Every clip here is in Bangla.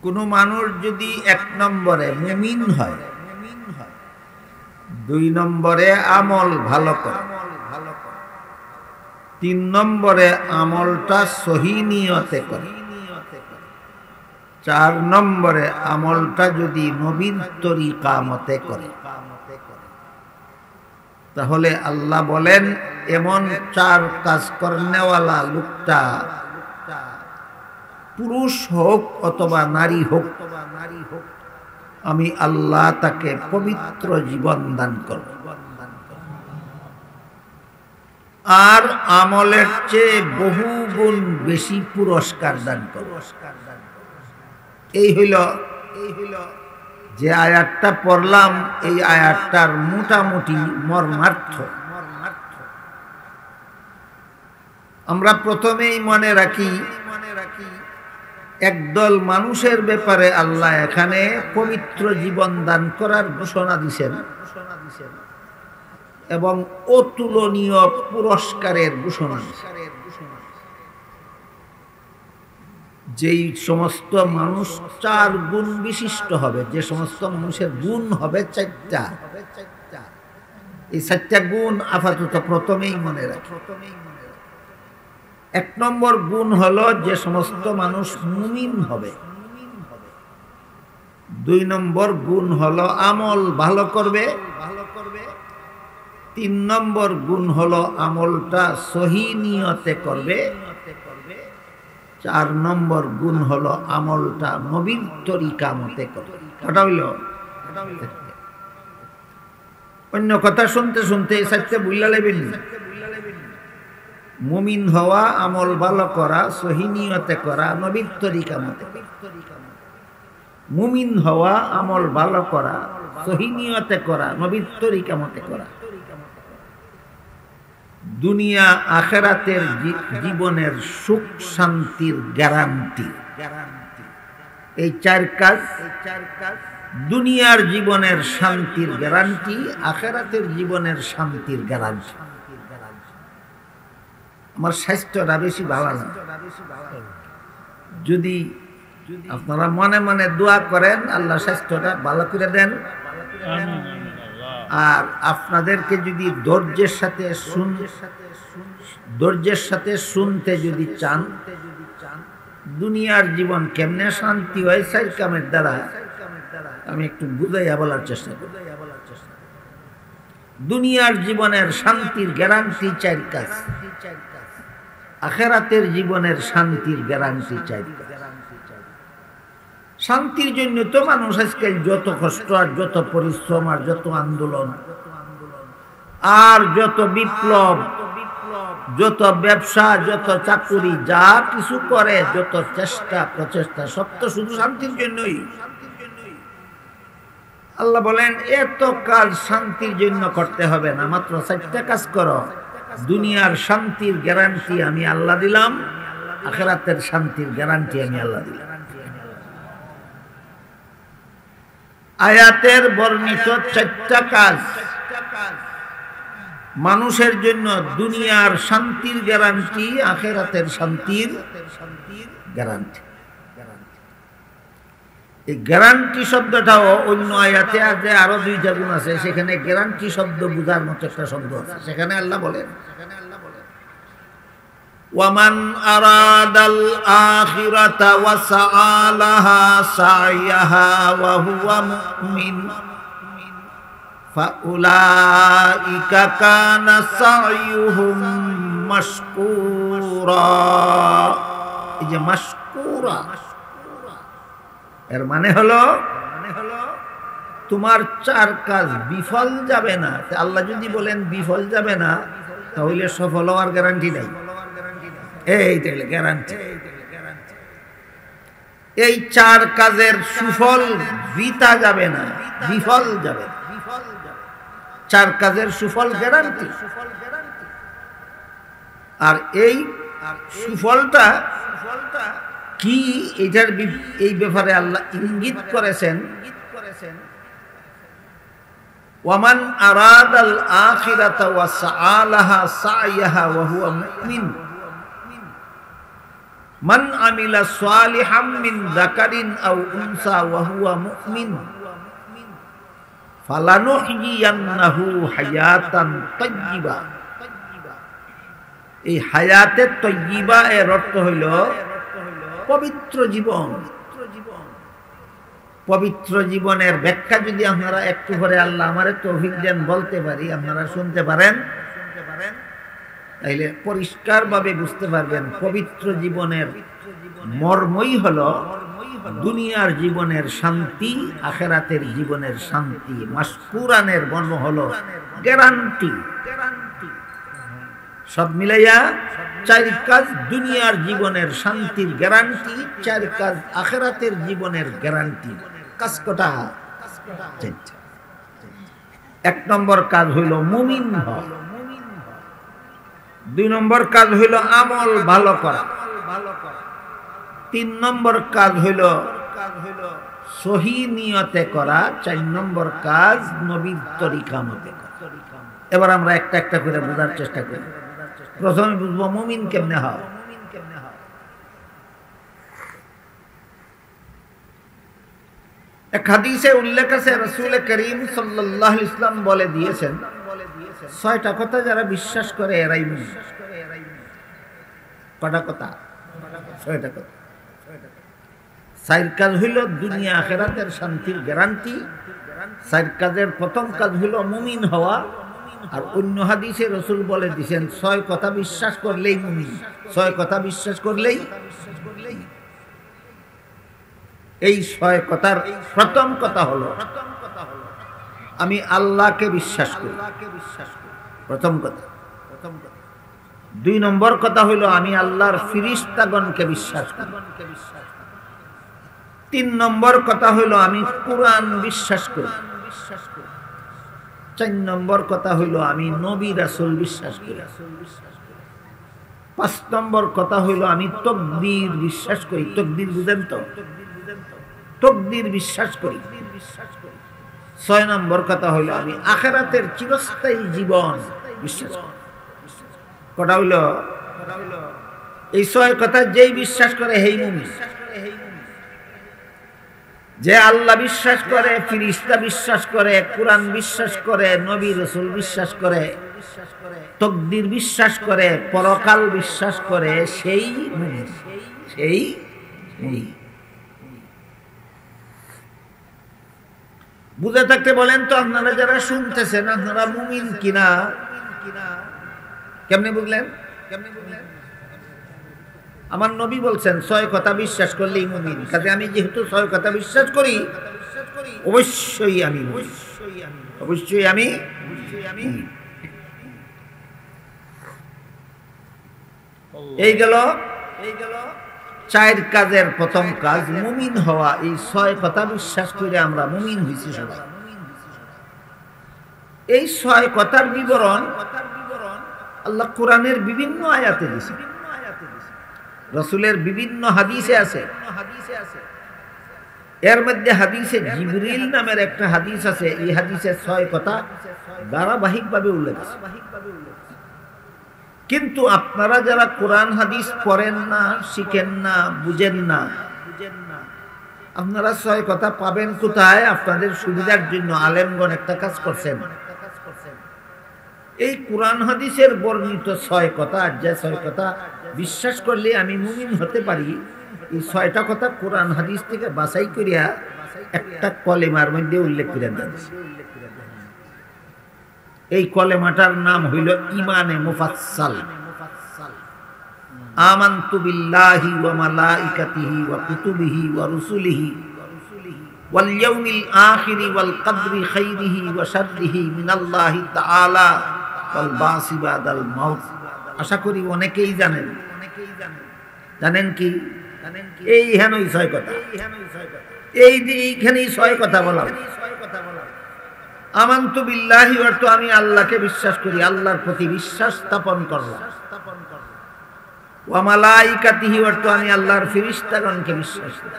কোনো মানুষ যদি 1 নম্বরে মুমিন হয়, 2 নম্বরে আমল ভালো করে, 3 নম্বরে আমলটা সহি নিয়তে করে, 4 নম্বরে আমলটা যদি নবীর তরিকা মতে করে, তাহলে আল্লাহ বলেন এমন 4 কাজ করনেওয়ালা লোকটা পুরুষ হোক অথবা নারী হোক, আমি আল্লাহ তাকে পবিত্র জীবন দান করব আর আমলের চেয়ে বহু গুণ বেশি পুরস্কার দান করব। এই হইল যে আয়াতটা পড়লাম, এই আয়াতটার মোটামুটি মর্মার্থ। আমরা প্রথমেই মনে রাখি একদল মানুষের ব্যাপারে আল্লাহ এখানে পবিত্র জীবন দান করার ঘোষণা দিয়েছেন এবং অতুলনীয় পুরস্কারের ঘোষণা দিয়েছেন। যেই সমস্ত মানুষ 4 গুণ বিশিষ্ট হবে, যে সমস্ত মানুষের গুণ হবে 4টা, এই 4টা গুণ আপাতত প্রথমেই মনে রাখি। 1 নম্বর গুণ হলো যে সমস্ত মানুষ মুমিন হবে। 2 নম্বর গুণ হলো আমল ভালো করবে। 3 নম্বর গুণ হলো আমলটা সহি নিয়তে করবে। 4 নম্বর গুণ হলো আমলটা নবীর তরিকা মতে করবে। কথা হইল, অন্য কথা শুনতে শুনতে এই 4টা বুঝলা লেবেন। মুমিন হওয়া, আমল ভালো করা, সহি নিয়তে করা, নবীর তরিকা মতে। মুমিন হওয়া, আমল ভালো করা, সহি নিয়তে করা, নবীর তরিকা মতে করা। দুনিয়া আখিরাতের জীবনের সুখ শান্তির গ্যারান্টি। এই 4 কাজ দুনিয়ার জীবনের শান্তির গ্যারান্টি, আখিরাতের জীবনের শান্তির গ্যারান্টি। আমার স্বাস্থ্যটা বেশি ভালো না, যদি আপনারা মনে মনে দোয়া করেন আল্লাহ স্বাস্থ্যটা ভালো করে দেন। আর আপনাদেরকে যদি ধৈর্যের সাথে শুনতে যদি চান দুনিয়ার জীবন কেমনে শান্তি হয় 4 কামের দ্বারা, আমি একটু বুঝাইয়া বলার চেষ্টা করি। দুনিয়ার জীবনের শান্তির গ্যারান্টি 4 কাজ, আখিরাতের জীবনের শান্তির গ্যারান্টি 4 কাজ। শান্তির জন্য তো মানুষ আজকাল যত কষ্ট আর যত পরিশ্রম আর যত আন্দোলন আর যত বিপ্লব, যত ব্যবসা, যত চাকুরি, যা কিছু করে, যত চেষ্টা প্রচেষ্টা, সব তো শুধু শান্তির জন্যই। আল্লাহ বলেন এত কাজ শান্তির জন্য করতে হবে না, মাত্র 4টা কাজ করো, দুনিয়ার শান্তির গ্যারান্টি আমি আল্লাহ দিলাম, আখিরাতের শান্তির গ্যারান্টি আমি আল্লাহ দিলাম। আয়াতের বর্ণিত 4টা কাজ মানুষের জন্য দুনিয়ার শান্তির গ্যারান্টি, আখিরাতের শান্তির গ্যারান্টি। এই গ্যারান্টি শব্দটাও অন্য আয়াতে আছে, আরো 2টা গুণ আছে, সেখানে গ্যারান্টি শব্দ বুঝার মতো একটা শব্দ আছে। সেখানে আল্লাহ বলেন ওয়ামান আরাদাল আখিরাতা ওয়া সাআলাহা সাইয়াহা ওয়া হুয়া মুমিন ফাউলাইকা কানা সাইয়ুহুম মাশকুরা। এই যে মাশকুরা এর মানে হলো তোমার 4 কাজ বিফল যাবে না। আল্লাহ যদি বলেন বিফল যাবে না, তাহলে সফল হওয়ার গ্যারান্টি নাই। এই তাহলে গ্যারান্টি, এই 4 কাজের সুফল বৃথা যাবে না, বিফল যাবে। 4 কাজের সুফল গ্যারান্টি। আর এই সুফলটা কি, এটার এই ব্যাপারে আল্লাহ ইঙ্গিত করেছেন ওয়ামান আরাদাল আখিরাতা ওয়া সাআলাহা সাইয়াহা ওয়া হুয়া মুমিন। মান আমিলা সালিহাম মিন যাকারিন আও উনসা ওয়া হুয়া মুমিন ফালানুহইয়ান্নাহু হায়াতান তাইয়্যিবা। এই হায়াতে তাইয়্যিবা এর অর্থ হইল পবিত্র জীবন। পবিত্র জীবনের ব্যাখ্যা যদি আপনারা একটু পরে আল্লাহ আমারে তৌফিক দেন বলতে পারি, আপনারা শুনতে পারেন, তাইলে পরিষ্কারভাবে বুঝতে পারবেন পবিত্র জীবনের মর্মই হলো দুনিয়ার জীবনের শান্তি, আখিরাতের জীবনের শান্তি। মাশকুরানের মর্ম হলো গ্যারান্টি। সব মিলাইয়া চার কাজ দুনিয়ার জীবনের শান্তির গ্যারান্টি, চার কাজ আখিরাতের জীবনের গ্যারান্টি। কাজ কটা? এক নম্বর কাজ হইল মুমিন হওয়া, দুই নম্বর কাজ হইল আমল ভালো করা, তিন নম্বর কাজ হইল সহি নিয়তে করা, চার নম্বর কাজ নবীর তরিকা মতে করা। এবার আমরা একটা একটা করে বোঝার চেষ্টা করি। প্রথমে বুঝবো মুমিন কেমনে হয়। এক হাদিসে উল্লেখ আছে রাসূল করিম সাল্লাল্লাহু আলাইহি ওয়াসাল্লাম বলে দিয়েছেন, ছয়টা কথা যারা বিশ্বাস করে এরাই মুমিন। কটা কথা? ছয়টা কথা। চার কাজ হইল দুনিয়া আখিরাতের শান্তির গ্যারান্টি। চার কাজের প্রথম কাজ হইল মুমিন হওয়া। আর অন্য হাদিসে রাসূল বলে দিয়েছেন, ছয় কথা বিশ্বাস করলেই মুমিন। ছয় কথা বিশ্বাস করলেই। এই ছয় কথার প্রথম কথা হলো আমি আল্লাহকে বিশ্বাস করি, প্রথম কথা। দুই নম্বর কথা হইল আমি আল্লাহর ফিরিস্তাগণকে বিশ্বাস করি। তিন নম্বর কথা হইল আমি কুরআন বিশ্বাস করি। চার নম্বর কথা হইল আমি নবী রাসূল বিশ্বাস করি। পাঁচ নম্বর কথা হইল আমি তাকদীর বিশ্বাস করি। তাকদীর বুঝেন তো? তাকদীর বিশ্বাস করি। ছয় নম্বর কথা হইল আমি আখিরাতের চিরস্থায়ী জীবন বিশ্বাস করি। কটা হইল? এই ছয় কথা যেই বিশ্বাস করে হেই মুমিন। যে আল্লাহ বিশ্বাস করে, ফিরিস্তা বিশ্বাস করে, কুরআন বিশ্বাস করে, নবী রাসূল বিশ্বাস করে, তাকদীর বিশ্বাস করে, পরকাল বিশ্বাস করে, সেই মুমিন। সেই মুমিন। বুঝে থাকতে বলেন তো আপনারা যারা শুনতেছেন, আপনারা মুমিন কিনা? কেমনে বুঝলেন? আমার নবী বলছেন ছয় কথা বিশ্বাস করলেই মুমিন। কাজে আমি যেহেতু ছয় কথা বিশ্বাস করি, অবশ্যই আমি মুমিন। অবশ্যই আমি। এই গেল চার কাজের প্রথম কাজ মুমিন হওয়া। এই ছয় কথা বিশ্বাস করে আমরা মুমিন হইছি সবাই। এই ছয় কথার বিবরণ আল্লাহ কোরআনের বিভিন্ন আয়াতে দিয়েছেন, রাসূলের বিভিন্ন হাদিসে আছে। এর মধ্যে হাদিসে জিবরিল নামের একটা হাদিস আছে। এই হাদিসে ছয় কথা ধারাবাহিকভাবে উল্লেখ আছে। কিন্তু আপনারা যারা কোরআন হাদিস পড়েন না, শিখেন না, বুঝেন না, আপনারা ছয় কথা পাবেন কোথায়? আপনাদের সুবিধার জন্য আলেমগণ একটা কাজ করছেন। এই কোরআন হাদিসের বর্ণিত ছয় কথা, যে ছয় কথা বিশ্বাস করলে আমি মুমিন হতে পারি, এই ছয়টা কথা কোরআন হাদিস থেকে বাছাই করিয়া একটা কলেমার মধ্যে উল্লেখ করে দিয়েছে। এই কলেমাটার নাম হইল ঈমানে মুফাসসাল। আমানতু বিল্লাহি ওয়া মালাইকাতিহি ওয়া কুতুবিহি ওয়া রুসুলিহি ওয়াল ইয়াউমিল আখিরি ওয়াল কদরি খাইরিহি ওয়া শাররিহি মিনাল্লাহি তাআলা ওয়াল বাসি বাদাল মাউত। আশা করি অনেকেই জানেন। জানেন কি? এই হেনই ছয় কথা। এইখানেই ছয় কথা বলা। আমানতু বিল্লাহি অর্থ আমি আল্লাহকে বিশ্বাস করি, আল্লাহর প্রতি বিশ্বাস স্থাপন করলাম। ওয়া মালাইকাতিহি অর্থ আমি আল্লাহর ফেরেশতাগণকে বিশ্বাস করি।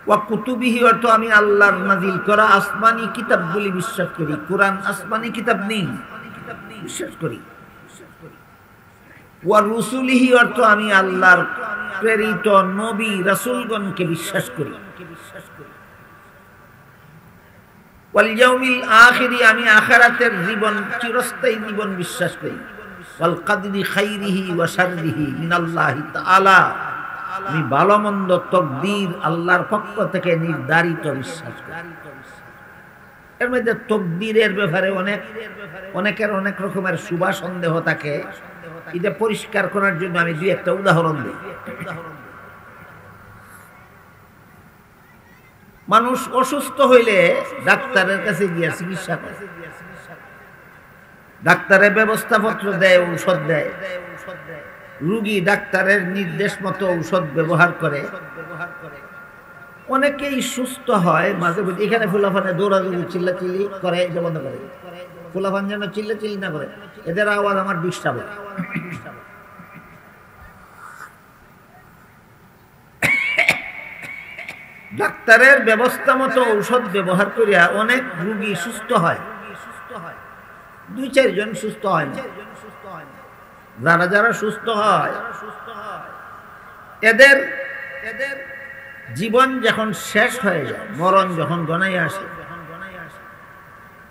ওয়া কুতুবিহি অর্থ আমি আল্লাহর নাজিল করা আসমানি কিতাবগুলি বিশ্বাস করি। কুরআন আসমানি কিতাব নেই, বিশ্বাস করি। ওয়া রুসুলিহি অর্থ আমি আল্লাহর প্রেরিত নবী রাসূলগণকে বিশ্বাস করি। ওয়াল ইয়াউমিল আখিরি আমি আখিরাতের জীবন চিরস্থায়ী জীবন বিশ্বাস করি। ওয়াল কদরি খাইরিহি ওয়া শাররিহি মিনাল্লাহি তাআলা আমি ভালো মন্দ তকদির আল্লাহর পক্ষ থেকে নির্ধারিত বিশ্বাস করি। এর মধ্যে তকদিরের ব্যাপারে অনেকের অনেক রকমের শুভা সন্দেহ থাকে। এটা পরিষ্কার করার জন্য আমি দুই একটা উদাহরণ দিই। মানুষ অসুস্থ হইলে ডাক্তারের কাছে গিয়ে চিকিৎসা করে, ডাক্তারের ব্যবস্থাপত্র দেয়, ঔষধ দেয়, রোগী ডাক্তারের নির্দেশ মতো ঔষধ ব্যবহার করে, অনেকেই সুস্থ হয়। মাঝে মাঝে এখানে ফুলাফানে দৌড়াদৌড়ি চিল্লাচিল্লি করে, এটা বন্ধ করে, ফুলাফান যেন চিল্লাচিল্লি না করে, এদের আওয়াজ আমার ডিস্টার্ব হয়। ডাক্তারের ব্যবস্থা মতো ঔষধ ব্যবহার করিয়া অনেক রোগী সুস্থ হয়, 2-4 জন সুস্থ হয় না। যারা যারা সুস্থ হয় এদের জীবন যখন শেষ হয়ে যায়, মরণ যখন গনাই আসে,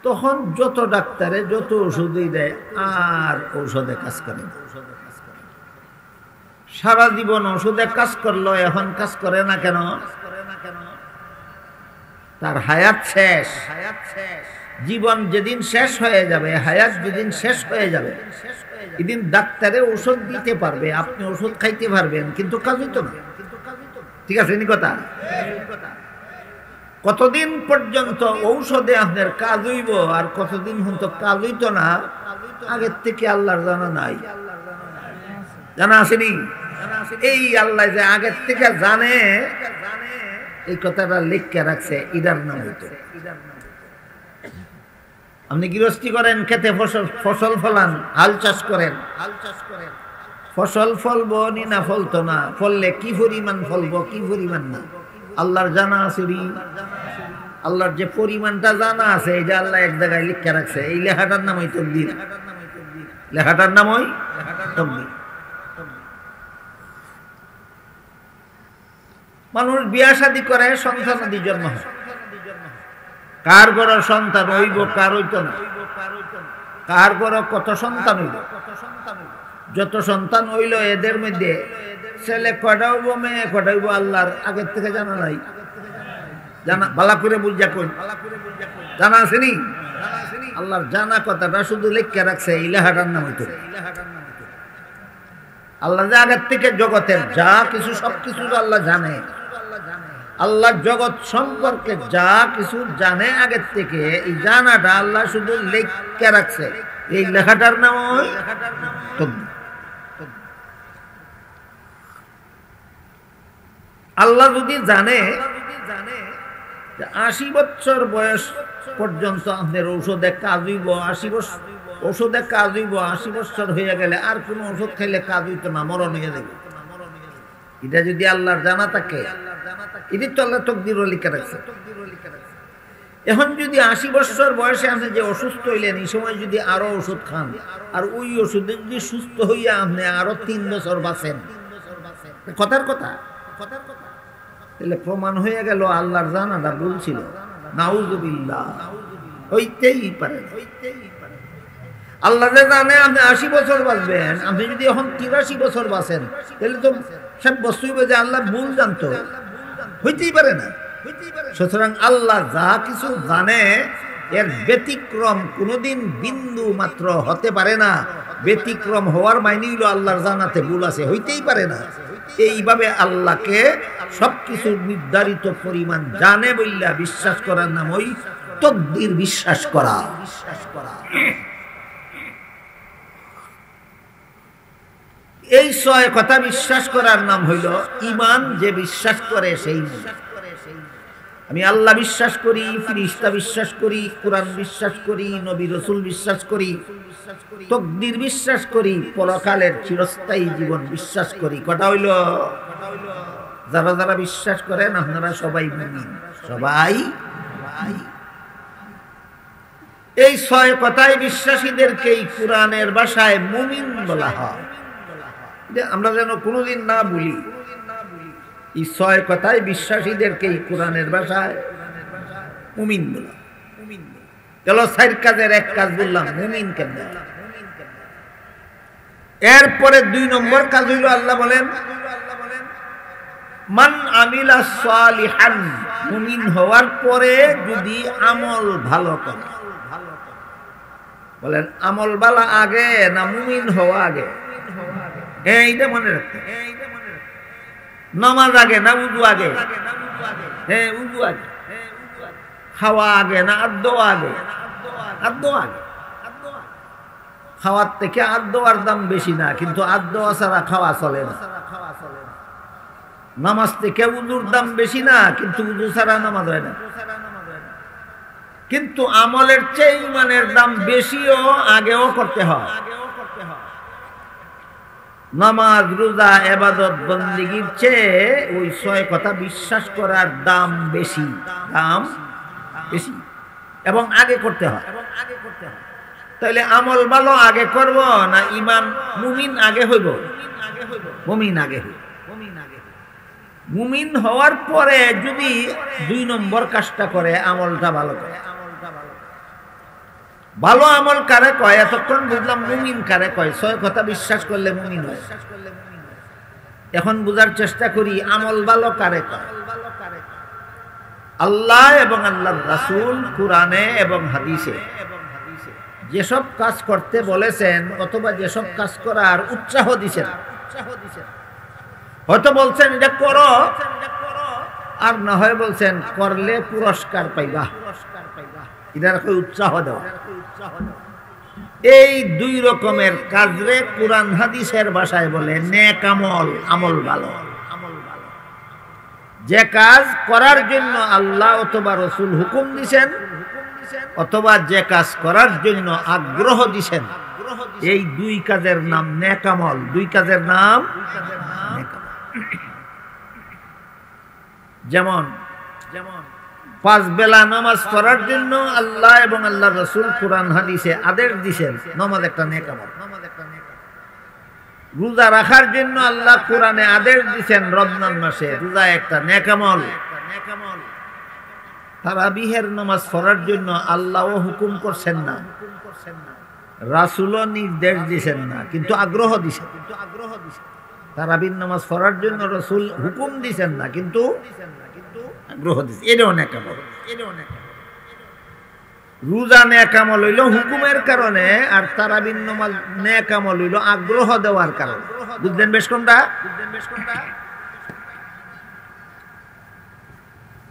তখন যত ডাক্তারে যত ওষুধই দেয় আর ঔষধে কাজ করে না। সারা জীবন ওষুধে কাজ করলো, এখন কাজ করে না কেন? তার হায়াত শেষ। জীবন যেদিন শেষ হয়ে যাবে, হায়াত যেদিন শেষ হয়ে যাবে, এদিন ডাক্তারে ওষুধ দিতে পারবে, আপনি ওষুধ খাইতে পারবেন, কিন্তু কাজ হইতো না। ঠিক আছে নি কথা? কতদিন পর্যন্ত ঔষধে আপনার কাজ হইব আর কতদিন পর্যন্ত কাজ হইতো না, আগের থেকে আল্লাহর জানা নাই। জানা আসেনি? এই আল্লাহ যে আগের থেকে জানে, এই কথাটা লিখে রাখছে, ইদার নাম হইতো। আপনি গৃহস্থী করেন, খেতে ফসল ফলান, হাল চাষ করেন, ফসল ফলবো নি না ফলতো না, ফললে কি পরিমাণ ফলবো কি পরিমাণ না, আল্লাহর জানা আছে। আল্লাহর যে পরিমাণটা জানা আছে, এটা আল্লাহ এক জায়গায় লিখে রাখছে। এই লেখাটার নাম হই তকদির, লেখাটার নাম হই তকদির। মানুষ বিয়া শাদী করে, সন্তানাদি জন্ম হয়, কার ঘরে সন্তান হইব কার হইতো না, কার ঘরে কত সন্তান হইল, যত সন্তান হইল এদের মধ্যে ছেলে কয়টা হইব মেয়ে কয়টা হইব আল্লাহর আগের থেকে জানা নাই। জানা ভালো করে বুঝা কই, জানা আসেনি? আল্লাহর জানা কথাটা শুধু লিখে রাখছে, এই লেখাটার নাম হইতো। আল্লাহ যে আগের থেকে জগতের যা কিছু সবকিছু আল্লাহ জানে, আল্লাহ জগৎ সম্পর্কে যা কিছু জানে আগের থেকে, এই জানাটা আল্লাহ শুধু লিখে রাখছে, এই লেখাটার নাম তকদির। আল্লাহ যদি জানে 80 বছর বয়স পর্যন্ত আপনার ঔষধে কাজ হইব, 80 বছর ঔষধে কাজ হইব, 80 বছর হয়ে গেলে আর কোন ওষুধ খাইলে কাজ হইতো না, মরণ হয়ে যাবে। এটা যদি আল্লাহর জানা থাকে, এটি তো আল্লাহ তকদির লিখে রাখছে। এখন যদি 80 বছর বয়সে আপনি যে অসুস্থ হইলেন, এই সময় যদি আরো ওষুধ খান, আর ওই ওষুধে যদি সুস্থ হইয়া আপনি আরো 3 বছর বাঁচেন, কথার কথা, তাহলে প্রমাণ হয়ে গেল আল্লাহর জানাটা ভুল ছিল। নাউযুবিল্লাহ, হইতেই পারে। আল্লাহ যে জানে আপনি 80 বছর বাঁচবেন, আপনি যদি এখন 83 বছর বাঁচেন, তাহলে তো সব বস্তুই যে আল্লাহ ভুল জানতো, হইতেই পারে না। সুতরাং আল্লাহ যা কিছু জানে, এর ব্যতিক্রম কোনোদিন বিন্দু মাত্র হতে পারে না। ব্যতিক্রম হওয়ার মাইনে হইল আল্লাহর জানাতে ভুল আছে, হইতেই পারে না। এইভাবে আল্লাহকে সবকিছু নির্ধারিত পরিমাণ জানে বললা বিশ্বাস করার নাম ওই তকদির বিশ্বাস করা। এই 6 কথা বিশ্বাস করার নাম হইল ঈমান। যে বিশ্বাস করে সেই, আমি আল্লাহ বিশ্বাস করি, ফেরেশতা বিশ্বাস করি, কোরআন বিশ্বাস করি, নবী রাসূল বিশ্বাস করি, তকদির বিশ্বাস করি, পরকালের চিরস্থায়ী জীবন বিশ্বাস করি। কথা হইল, যারা যারা বিশ্বাস করেন আপনারা সবাই মুমিন, সবাই। এই 6 কথায় বিশ্বাসীদেরকেই কোরআনের ভাষায় মুমিন বলা হয়। আমরা যেন কোনোদিন না ভুলি। এই 6 কথায় বিশ্বাসীদেরকে এই কোরআনের ভাষায় মুমিন বলা। চলো 4 কাজের 1 কাজ বললাম, মুমিন কেন। এরপরে 2 নম্বর কাজ হইল আল্লাহ বলেন মান আমিলা সালিহান, মুমিন হওয়ার পরে যদি আমল ভালো করে। বলেন আমল ভালো আগে না মুমিন হওয়া আগে? এইটা মনে রাখতে। নামাজ আগে না উযু আগে? হ্যাঁ, উযু আগে। খাওয়া আগে না আদোয়া আগে? আদোয়া আগে। খাওয়ার থেকে আদোয়ার দাম বেশি না, কিন্তু আদোয়া ছাড়া খাওয়া চলে না। নামাজ থেকে উযুর দাম বেশি না, কিন্তু উযু ছাড়া নামাজ হয় না। কিন্তু আমলের চেয়ে ইমানের দাম বেশিও আগেও করতে হয়। নামাজ রোজা ইবাদত বন্দেগীর চেয়ে ওই 6 কথা বিশ্বাস করার দাম বেশি, দাম বেশি, এবং আগে করতে হয়। তাহলে আমল ভালো আগে করব না ইমান মুমিন আগে হইব? মুমিন আগে হইব। মুমিন হওয়ার পরে যদি 2 নম্বর কাজটা করে, আমলটা ভালো করে। ভালো আমল কারে কয়? এতক্ষণ বুঝলাম মুমিন কারে কয়। 6 কথা বিশ্বাস করলে মুমিন হয়। এখন বুঝার চেষ্টা করি আমল ভালো কারে কয়। আল্লাহ এবং আল্লাহর রাসূল কোরআনে এবং হাদিসে যেসব কাজ করতে বলেছেন অথবা যেসব কাজ করার উৎসাহ দিয়েছেন, হয়তো বলছেন এটা করো, আর না হয় বলছেন করলে পুরস্কার পাইবা। এটার উৎসাহ দেওয়া। এই 2 রকমের কাজরে কোরআন হাদিসের ভাষায় বলে নেক আমল, আমল ভালো। যে কাজ করার জন্য আল্লাহ অথবা রাসূল হুকুম দিয়েছেন, অথবা যে কাজ করার জন্য আগ্রহ দিয়েছেন, এই 2 কাজের নাম নেক আমল। 2 কাজের নাম নেক আমল। যেমন 5 বেলা নামাজ পড়ার জন্য আল্লাহ এবং আল্লাহর রাসূল কোরআন হাদিসে আদেশ দিয়েছেন, নামাজ একটা নেক আমল। রোজা রাখার জন্য আল্লাহ কোরআনে আদেশ দিয়েছেন রমজান মাসে, রোজা একটা নেক আমল। তারাবিহের নামাজ পড়ার জন্য আল্লাহও হুকুম করছেন না, রাসূলও নির্দেশ দিয়েছেন না, কিন্তু আগ্রহ দিয়েছেন। তারাবির নামাজ পড়ার জন্য রাসূল হুকুম দিয়েছেন না, কিন্তু আগ্রহ দিয়েছেন। এটাও নেক আমল। রোজা নেক আমল হইল হুকুমের কারণে, আর তারাবির নামাজ নেক আমল হইল আগ্রহ দেওয়ার কারণে। বুঝলেন বেশ কোনটা?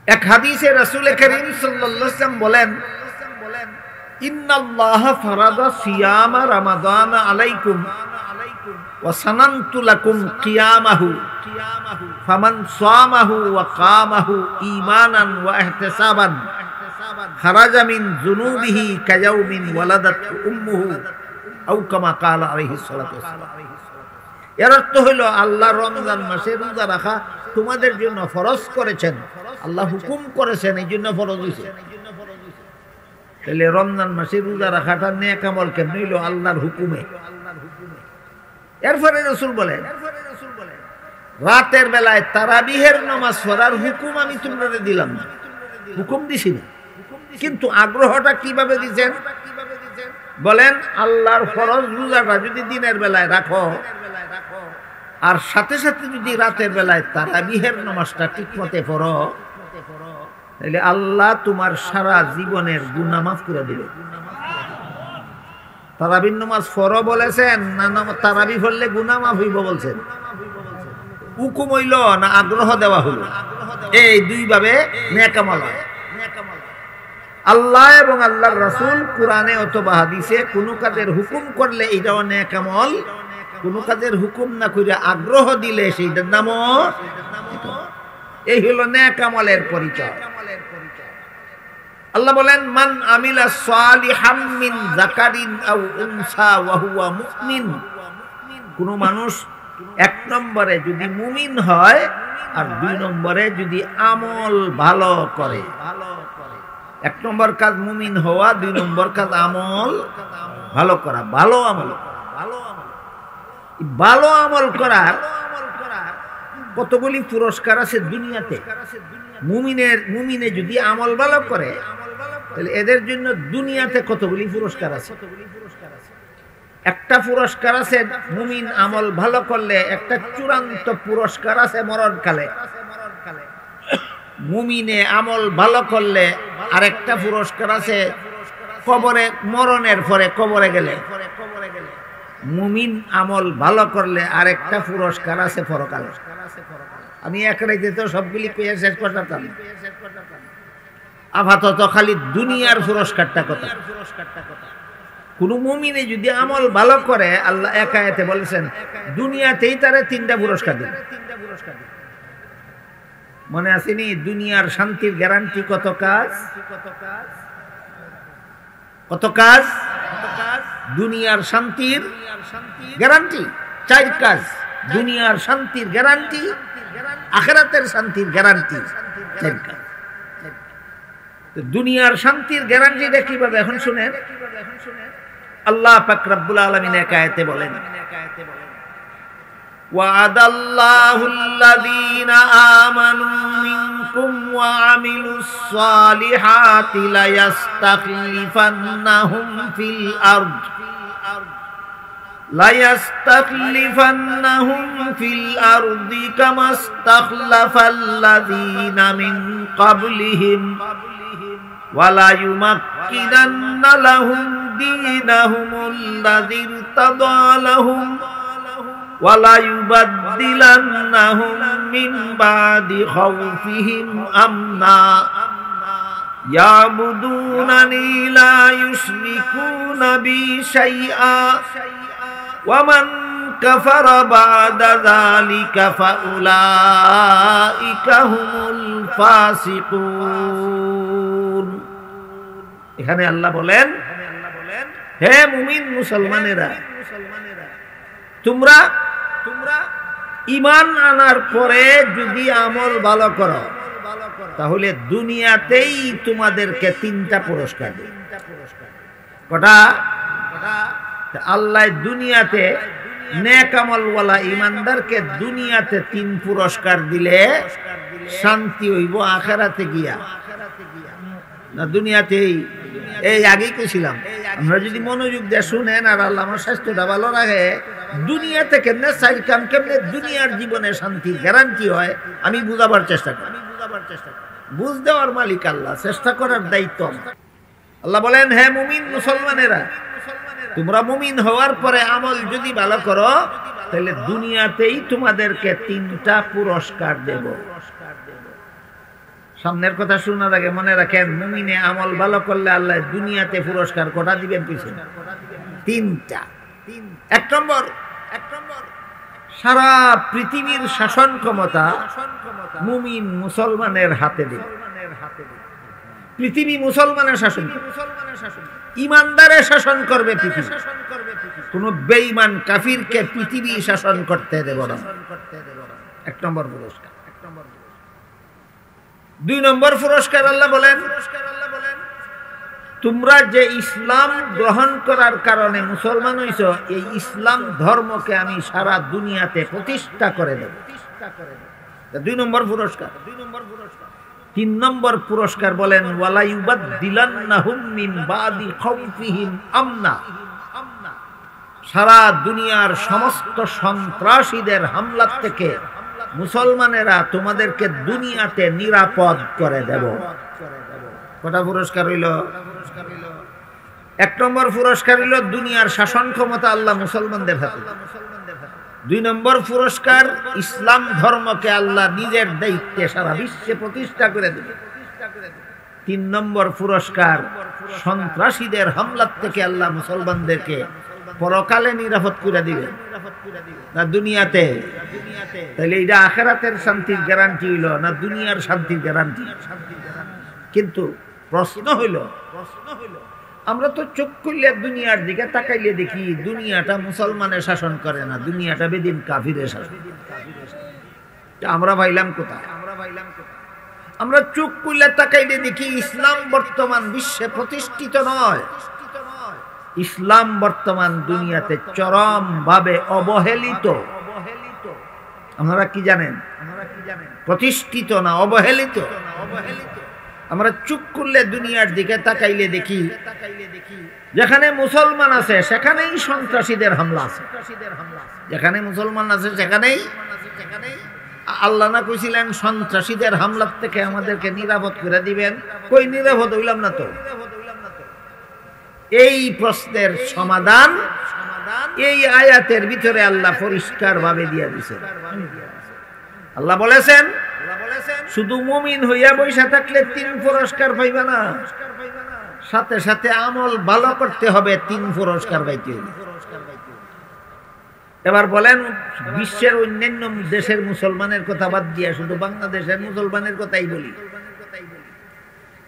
এক হাদিসে রাসূল করিম সাল্লাল্লাহু আলাইহি ওয়াসাল্লাম বলেন ইন্নাল্লাহা ফারাদা সিয়ামা রমাদান আলাইকুম ওয়া সানানতু লাকুম কিয়ামাহু ফামান সামাহু ওয়া কামাহু ঈমানান ওয়া ইহতিসাবান খারাজা মিন যুনুবিহি কায়াউমিন ওয়ালাদাত উম্মুহু আও কামা ক্বালা আলাইহিস সালাতু ওয়াসসালাম। এর অর্থ হইল আল্লাহ রমজান মাসে রোজা রাখা তোমাদের জন্য ফরজ করেছেন, আল্লাহ হুকুম করেছেন, এই জন্য ফরজ হয়েছে। তাহলে রমজান মাসে রোজা রাখাটা নেক আমল কেন হইল? আল্লাহর হুকুমে। এরপরে রাসূল বলেন রাতের বেলায় তারাবিহের নামাজ পড়ার হুকুম আমি তোমাদের দিলাম না, হুকুম দিছি না, কিন্তু আগ্রহটা কিভাবে দিয়েছেন? বলেন আল্লাহর ফরজ রোজাটা যদি দিনের বেলায় রাখো, আর সাথে সাথে যদি রাতের বেলায় তারাবিহের নামাজটা ঠিকমতে পড়ো, তাহলে আল্লাহ তোমার সারা জীবনের গুনাহ মাফ করে দিবে। তারাবির নামাজ পড়ো বলেছেন না, তারাবি পড়লে গুনাহ মাফ হইব বলছেন? হুকুম হইল না আগ্রহ দেওয়া হইল? এই 2 ভাবে নেক আমল হয়। আল্লাহ এবং আল্লাহর রাসূল কোরআনে অথবা হাদিসে কোন কাজের হুকুম করলে এটাও নেক আমল, কোন কাজের হুকুম না করে আগ্রহ দিলে সেইটার নামও। এই হলো নেক আমলের পরিচয়। আল্লাহ বলেন মান আমিলা সালিহাম মিন যাকারিন আও উনসা ওয়া হুয়া মুমিন। কোন মানুষ 1 নম্বরে যদি মুমিন হয় আর 2 নম্বরে যদি আমল ভালো করে। 1 নম্বর কাজ মুমিন হওয়া, 2 নম্বর কাজ আমল ভালো করা, ভালো আমল। ভালো আমল করার কতগুলি পুরস্কার আছে দুনিয়াতে। মুমিনে যদি আমল ভালো করে তাহলে এদের জন্য দুনিয়াতে কতগুলি পুরস্কার আছে। একটা পুরস্কার আছে মুমিন আমল ভালো করলে, একটা চূড়ান্ত পুরস্কার আছে মরণকালে। মুমিনে আমল ভালো করলে আরেকটা পুরস্কার আছে কবরে, মরণের পরে কবরে গেলে। মুমিন আমল ভালো করলে আরেকটা পুরস্কার আছে পরকালে। আমি এক রাইতে তো সবগুলি পেয়ে শেষ করতাম। আপাতত খালি দুনিয়ার পুরস্কারটা কথা। কোন মুমিনে যদি আমল ভালো করে, আল্লাহ এক আয়াতে বলেছেন দুনিয়াতেই তারে 3টা পুরস্কার দিবেন। মনে আসেনি? দুনিয়ার শান্তির গ্যারান্টি কত কাজ, কত কাজ। দুনিয়ার শান্তির গ্যারান্টি 4 কাজ। দুনিয়ার শান্তির গ্যারান্টি, আখিরাতের শান্তির গ্যারান্টি 4 কাজ। দুনিয়ার শান্তির গ্যারান্টিটা কিভাবে এখন শুনেন। আল্লাহ পাক রব্বুল আলামিন এক আয়াতে বলেন, ওয়াদাল্লাহুল্লাযীনা আমানু মিনকুম ওয়া আমিলুস সালিহাতি লায়াস্তাখলিফান্নাহুম ফিল আরদি কামাস্তাখলাফাল্লাযীনা মিন ক্বাবলিহিম ওয়ালা ইউমাক্কিনান্না লাহুম দীনাহুমুল্লাযী ইরতাদা লাহুম ওয়ালা ইউবাদদিলান্নাহুম মিন বাদি খাউফিহিম আমনা ইয়াবুদুনানি লা ইউশরিকুনা বি শাইআ ওয়া মান কাফারা বা'দা যালিকা ফাউলাইকা হুমুল ফাসিকুন। এখানে আল্লাহ বলেন, হে মুমিন মুসলমানেরা, তোমরা ঈমান আনার পরে যদি আমল ভালো করো তাহলে দুনিয়াতেই তোমাদেরকে 3টা পুরস্কার দেবে। কটা? আল্লাহ দুনিয়াতে নেক আমলওয়ালা ঈমানদারকে দুনিয়াতে 3 পুরস্কার দিলে শান্তি হইব আখিরাতে গিয়া না দুনিয়াতেই। এই আগেই কইছিলাম, আমরা যদি মনোযোগ দিয়ে শুনেন আর আল্লাহ আমার স্বাস্থ্যটা ভালো রাখে, দুনিয়াতে কেমনে সাইকাম, কেমনে দুনিয়ার জীবনে শান্তির গ্যারান্টি হয় আমি বুঝাবার চেষ্টা করি। বুঝ দেওয়ার মালিক আল্লাহ, চেষ্টা করার দায়িত্ব। আল্লাহ বলেন, হে মুমিন মুসলমানেরা, তোমরা মুমিন হওয়ার পরে আমল যদি ভালো করো তাহলে দুনিয়াতেই তোমাদেরকে 3টা পুরস্কার দেব। সামনের কথা শোনার আগে মনে রাখেন, মুমিনে আমল ভালো করলে আল্লাহ দুনিয়াতে পুরস্কার কটা দিবেন? পিছনে 3টা। 1 নম্বর, সারা পৃথিবীর শাসন ক্ষমতা মুমিন মুসলমানের হাতে দিবে। পৃথিবী মুসলমানের শাসন, ইমানদারে শাসন করবে পৃথিবী। কোন বেঈমান কাফিরকে পৃথিবী শাসন করতে দেব না। 1 নম্বর পুরস্কার। 2 নম্বর পুরস্কার আল্লাহ বলেন, তোমরা যে ইসলাম গ্রহণ করার কারণে মুসলমান হইছো, এই ইসলাম ধর্মকে আমি সারা দুনিয়াতে প্রতিষ্ঠা করে দেব। 2 নম্বর পুরস্কার। 3 নম্বর পুরস্কার বলেন, ওয়ালা ইউবাদদিলান্নাহুম মিন বাদি খাউফিহিম আমনা। সারা দুনিয়ার সমস্ত সন্ত্রাসীদের হামলা থেকে মুসলমানেরা তোমাদেরকে দুনিয়াতে নিরাপদ করে দেব। কটা পুরস্কার হইল? 1 নম্বর পুরস্কার হইল দুনিয়ার শাসন ক্ষমতা আল্লাহ মুসলমানদের হাতে। 2 নম্বর পুরস্কার, ইসলাম ধর্মকে আল্লাহ নিজের দায়িত্বে সারা বিশ্বে প্রতিষ্ঠা করে দেবে। 3 নম্বর পুরস্কার, সন্ত্রাসীদের হামলা থেকে আল্লাহ মুসলমানদেরকে পরকালে নিরাপদ করে দিবে না দুনিয়াতে। তাহলে এটা আখিরাতের শান্তির গ্যারান্টি হইল না দুনিয়ার শান্তির গ্যারান্টি? কিন্তু প্রশ্ন হইল, আমরা তো চোখ খুললে দুনিয়ার দিকে তাকাইলে দেখি দুনিয়াটা মুসলমানের শাসন করে না, দুনিয়াটা বেদিন কাফিরের শাসন। আমরা ভাইলাম কোথায়? আমরা চোখ খুললে তাকাইলে দেখি ইসলাম বর্তমান বিশ্বে প্রতিষ্ঠিত নয়, ইসলাম বর্তমান দুনিয়াতে চরম ভাবে অবহেলিত। আপনারা কি জানেন? প্রতিষ্ঠিত না, অবহেলিত। আমরা চুপ করলে দুনিয়ার দিকে তাকাইলে দেখি যেখানে মুসলমান আছে সেখানেই সন্ত্রাসীদের হামলা আছে, যেখানে মুসলমান আছে সেখানেই। আল্লাহ না কইছিলেন সন্ত্রাসীদের হামলার থেকে আমাদেরকে নিরাপদ করে দিবেন? কই নিরাপদ হইলাম না তো। এই প্রশ্নের সমাধান এই আয়াতের ভিতরে আল্লাহ পরিষ্কার ভাবে দিয়ে দিয়েছেন। আল্লাহ বলেছেন শুধু মুমিন হইয়া বৈশা থাকলে 3 পুরস্কার পাইবা না, সাথে সাথে আমল ভালো করতে হবে, 3 পুরস্কার পাইতে হবে। এবার বলেন বিশ্বের অন্যান্য দেশের মুসলমানের কথা বাদ দিয়া শুধু বাংলাদেশের মুসলমানের কথাই বলি।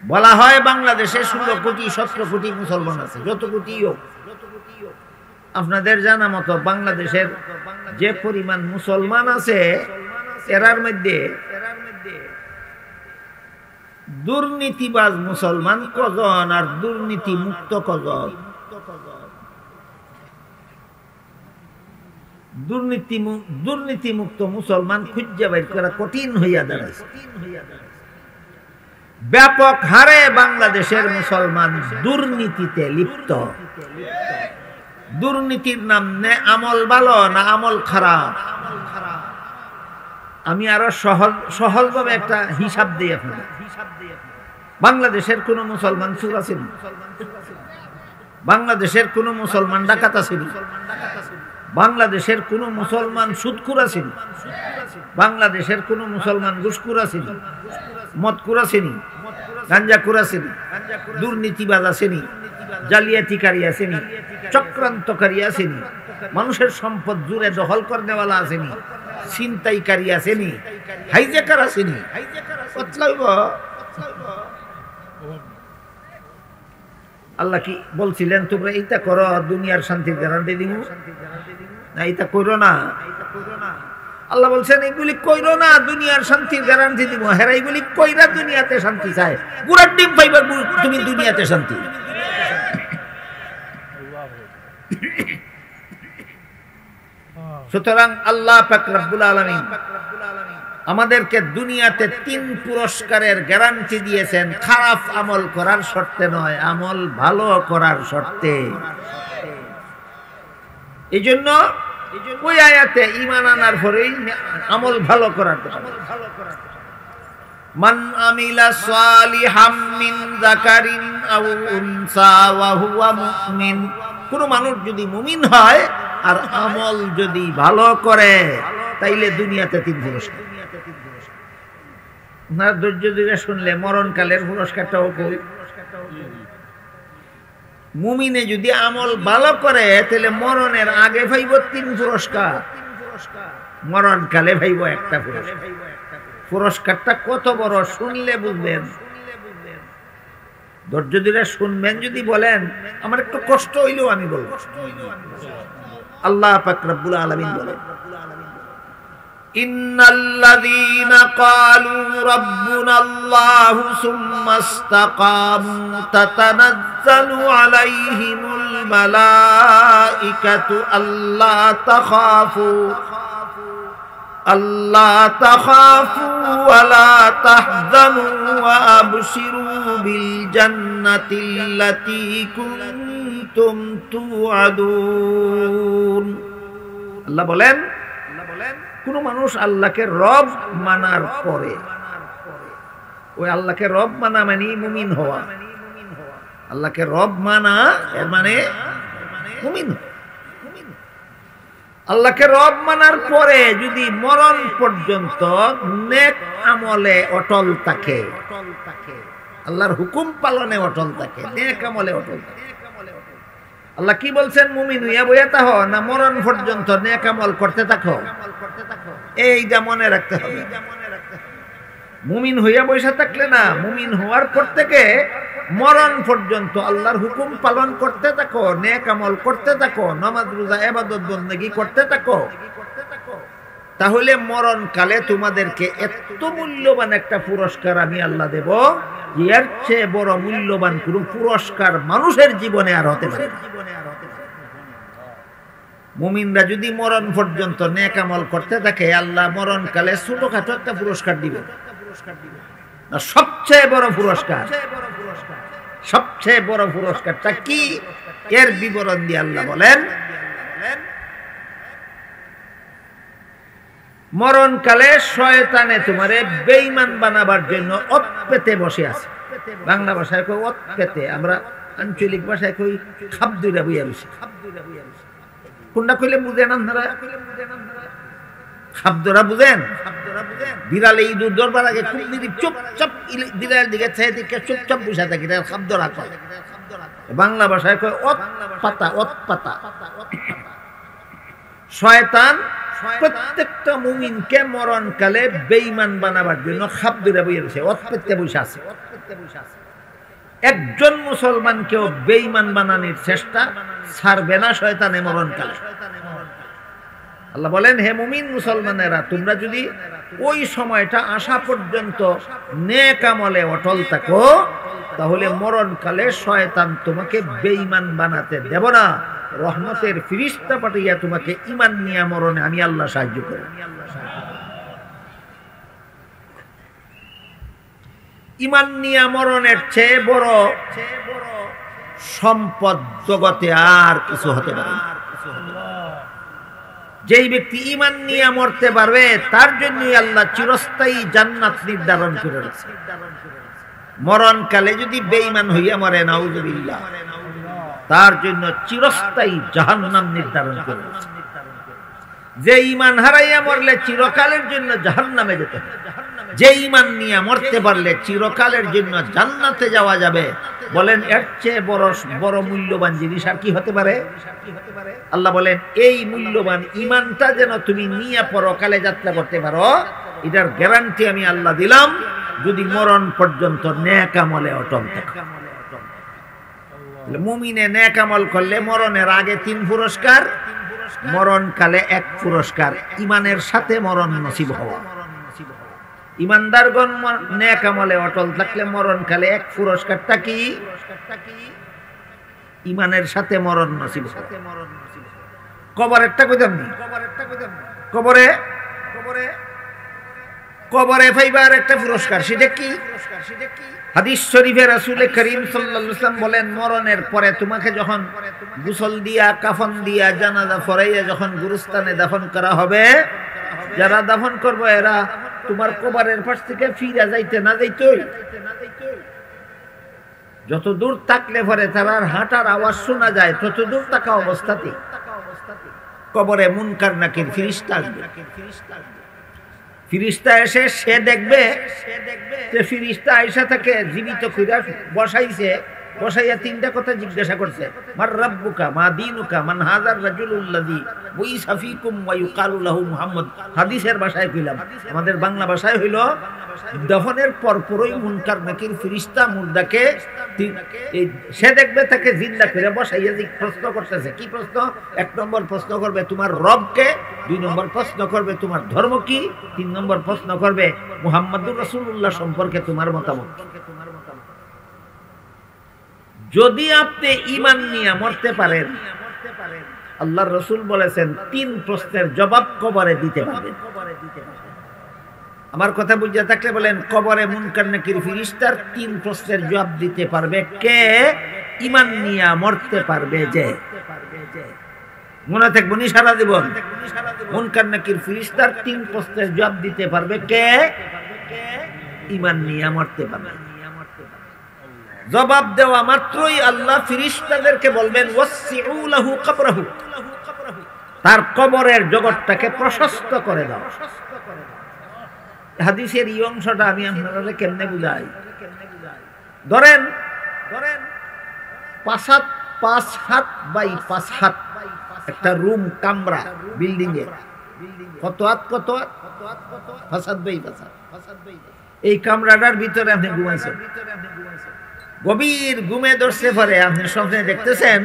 বলা হয় বাংলাদেশে 16 কোটি 17 কোটি মুসলমান আছে, যত কোটি হোক। আপনাদের জানা মতো বাংলাদেশের যে পরিমাণ মুসলমান আছে এরার মধ্যে দুর্নীতিবাজ মুসলমান কজন আর দুর্নীতি মুক্ত কজন? দুর্নীতি মুক্ত মুসলমান খুঁজে বের করা কঠিন হইয়া দাঁড়াইছে। ব্যাপক হারে বাংলাদেশের মুসলমান দুর্নীতিতে লিপ্ত। দুর্নীতির নাম নে আমল ভালো না আমল খারাপ? আমি আরো সহজভাবে একটা হিসাব দিই আপনাকে। বাংলাদেশের কোন মুসলমান চোর আছে? বাংলাদেশের কোন মুসলমান ডাকাত আছে? বাংলাদেশের কোন মুসলমান সুদখোর আছে? বাংলাদেশের কোন মুসলমান ঘুষখোর আছে? মদখোর আছে? গাঞ্জাখোর আছে? দুর্নীতিবাজ আছে? জালিয়াতিকারী আছে? চক্রান্তকারী আছে? মানুষের সম্পদ জুড়ে দখল করনেওয়ালা আছে? ছিনতাইকারী আছে? হাইজ্যাকার আছে? আল্লাহ কি বলছিলেন তোমরা এইটা করো দুনিয়ার শান্তির গ্যারান্টি দিব না, এইটা করো না? আল্লাহ বলছেন এগুলি কইরো না, দুনিয়ার শান্তির গ্যারান্টি দিব। হেরা এগুলি কইরা দুনিয়াতে শান্তি চায়, গুড়ার ডিম পাইবা তুমি দুনিয়াতে শান্তি। সুতরাং আল্লাহ পাক রব্বুল আলামিন আমাদেরকে দুনিয়াতে 3 পুরস্কারের গ্যারান্টি দিয়েছেন, খারাপ আমল করার শর্তে নয়, আমল ভালো করার শর্তে। এই জন্য ওই আয়াতে ঈমান আনার পরেই আমল ভালো করার কথা। মান আমিলা সালিহাম মিন যাকারিন আও উনসা ওয়া হুয়া মুমিন। কোন মানুষ যদি মুমিন হয় আর আমল যদি ভালো করে তাইলে দুনিয়াতে 3 পুরস্কার। না ধৈর্য ধরে শুনলে মরণকালের পুরস্কারটাও কই। মুমিনে যদি আমল ভালো করে তাহলে মরণের আগে পাইব 3 পুরস্কার, মরণকালে পাইব 1টা পুরস্কার। পুরস্কারটা কত বড় শুনলে বুঝবেন। ধৈর্য ধরে শুনবেন। যদি বলেন আমার একটু কষ্ট হইলেও আমি বলবো। আল্লাহ পাক রব্বুল আলামিন বলেন ইন্নাল্লাযীনা ক্বালু রাব্বুনাল্লাহু সুম্মা ইসতাকামু তাতানাজ্জালু আলাইহিমুল মালাঈকাতু আল্লা তাখাফু ওয়া লা তাহজানু ওয়া আবশিরু বিল জান্নাতিল্লাতী কুনতুম তুআদুন। আল্লাহ বলেন কোন মানুষ আল্লাহকে রব মানার পরে, ওই আল্লাহকে রব মানা মানে মুমিন হওয়া। আল্লাহকে রব মানা এর মানে মুমিন। আল্লাহকে রব মানার পরে যদি মরণ পর্যন্ত নেক আমলে অটল থাকে, আল্লাহর হুকুম পালনে অটল থাকে, নেক আমলে অটল থাকে। আল্লাহ কি বলছেন? মুমিন হইয়া বইয়া থাকো না মরণ পর্যন্ত নেক আমল করতে থাকো। এইটা মনে রাখতে হবে। মুমিন হইয়া বসে থাকলে না, মুমিন হওয়ার পর থেকে মরণ পর্যন্ত আল্লাহর হুকুম পালন করতে থাকো, নেক আমল করতে থাকো, নামাজ রোজা ইবাদত বندگی করতে থাকো। তাহলে মরণকালে তোমাদেরকে এত মূল্যবান একটা পুরস্কার আমি আল্লাহ দেব, এর চেয়ে বড় মূল্যবান কোনো পুরস্কার মানুষের জীবনে আর হতে পারে না। মুমিনরা যদি মরণ পর্যন্ত নেক আমল করতে থাকে, আল্লাহ মরণকালে ছোটখাটো একটা পুরস্কার দিবে না, সবচেয়ে বড় পুরস্কার। সবচেয়ে বড় পুরস্কারটা কি, এর বিবরণ দিয়ে আল্লাহ বলেন, মরণকালে শয়তানে তোমারে বেঈমান বানাবার জন্য ওত পেতে বসে আছে। বাংলা ভাষায় কই ওত পেতে, আমরা আঞ্চলিক ভাষায় কই খাবদুরা বইয়া বসে। কোনটা কইলে বুঝেন আপনারা? খাবদুরা বুঝেন? বিড়ালে ইঁদুর ধরবার আগে খুব চুপচাপ বিড়ালের দিকে চেয়ে দিকে চুপচাপ বসে থাকে, খাবদুরা কয়। বাংলা ভাষায় কয় ওত পাতা, ওত পাতা। শয়তান প্রত্যেকটা মুমিনকে মরণকালে বেঈমান বানাবার জন্য খাবদুরা বইয়া বসে, ওত পেতে বসে আছে। একজন মুসলমানকেও বেঈমান বানানোর চেষ্টা ছাড়বে না শয়তানে মরণকালে। আল্লাহ বলেন, হে মুমিন মুসলমানেরা, তোমরা যদি ওই সময়টা আসা পর্যন্ত নেক আমলে অটল থাকো, তাহলে মরণকালে শয়তান তোমাকে বেঈমান বানাতে দেব না। রহমতের ফিরিস্তা পাঠিয়ে তোমাকে ঈমান নিয়ে মরণে আমি আল্লাহ সাহায্য করি। ঈমান নিয়ে মরণের চেয়ে বড় সম্পদ জগতে আর কিছু হতে পারে না। যেই ব্যক্তি ঈমান নিয়ে মরতে পারবে, তার জন্যই আল্লাহ চিরস্থায়ী জান্নাত নির্ধারণ করে রেখেছে। মরণকালে যদি বেঈমান হইয়া মরে, নাউযুবিল্লাহ, তার জন্য চিরস্থায়ী জাহান্নাম নির্ধারণ করে রেখেছে। যে ঈমান হারাইয়া মরলে চিরকালের জন্য জাহান্নামে যেতে হবে, যে ঈমান নিয়ে মরতে পারলে চিরকালের জন্য জান্নাতে যাওয়া যাবে। বলেন, এর চেয়ে বড় মূল্যবান জিনিস আর কি হতে পারে? আল্লাহ বলেন, এই মূল্যবান ঈমানটা যেন তুমি নিয়ে পরকালে যাত্রা করতে পারো, এটার গ্যারান্টি আমি আল্লাহ দিলাম, যদি মরণ পর্যন্ত নেক আমলে অটল থাকো। মুমিনে নেক আমল করলে মরণের আগে 3 পুরস্কার, মরণকালে 1 পুরস্কার, ঈমানের সাথে মরণ নসিব হওয়া। ঈমানদারগণ নেক আমলে অটল থাকলে মরণকালে 1 পুরস্কারটা কি? ঈমানের সাথে মরণ নসিব হওয়া। কবরেরটা কইতাম নি, কবরে পাইবার একটা পুরস্কার, সেটা কি? হাদিস শরীফে রাসূল করিম সাল্লাল্লাহু আলাইহি ওয়াসাল্লাম বলেন, মরণের পরে তোমাকে যখন গোসল দিয়া, কাফন দিয়া, জানাজা পড়াইয়া যখন গুরুস্থানে দাফন করা হবে, যারা দাফন করবে এরা তোমার কবরের পাশ থেকে ফিরে যাইতে না যাইতই, যত দূর থাকলে পরে তার হাঁটার আওয়াজ শোনা যায়, তত দূর থাকা অবস্থাতে কবরে মুনকার নাকির ফিরিস্তা আসবে। ফিরিস্তা এসে সে দেখবে যে ফিরিস্তা আয়েশা তাকে জীবিত কইরা বসাইছে, বসাইয়া 3টা কথা জিজ্ঞাসা করছে, মার রাব্বুকা, মা দীনুকা, মান হাযার রাজুলুল্লাযী বুইসা ফীকুম ওয়া ইউকালু লাহু মুহাম্মদ। হাদিসের ভাষায় কইলাম, আমাদের বাংলা ভাষায় হইল, দফনের পরপরই মুনকার নাকির ফিরিস্তা মুর্দাকে সে দেখবে, তাকে জিন্দা করে বসাইয়া প্রশ্ন করতেছে। কি প্রশ্ন? 1 নম্বর প্রশ্ন করবে তোমার রবকে, 2 নম্বর প্রশ্ন করবে তোমার ধর্ম কি, 3 নম্বর প্রশ্ন করবে মুহাম্মদুর রাসূলুল্লাহ সম্পর্কে তোমার মতামত। যদি আপনি ঈমান নিয়ে মরতে পারেন, আল্লাহর রাসূল বলেছেন 3 প্রশ্নের জবাব কবরে দিতে পারবেন। আমার কথা বুঝে থাকলে বলেন, কবরে মুনকার নাকির ফিরিস্তার 3 প্রশ্নের জবাব দিতে পারবে কে? ঈমান নিয়ে মরতে পারবে যে। মনে থাকবো নি সারা জীবন? মুনকার নাকির ফিরিস্তার 3 প্রশ্নের জবাব দিতে পারবে কে? ঈমান নিয়ে মরতে পারবে। জবাব দেওয়া মাত্রই আল্লাহ ফিরিস্তাদেরকে বলবেন, ওয়াসসিউ লাহু কবরহু, তার কবরের জগৎটাকে প্রশস্ত করে দাও। হাদিসের এই অংশটা আমি আপনাদের কেমনে বুঝাই? ধরেন 5 হাত বাই 5 হাত একটা রুম, কামরা, বিল্ডিং এর কত হাত 5 হাত বাই 5 হাত। এই কামরাটার ভিতরে আপনি ঘুমাইছেন, গভীর ঘুমে ধরছে পরে আপনি স্বপ্নে দেখতেছেন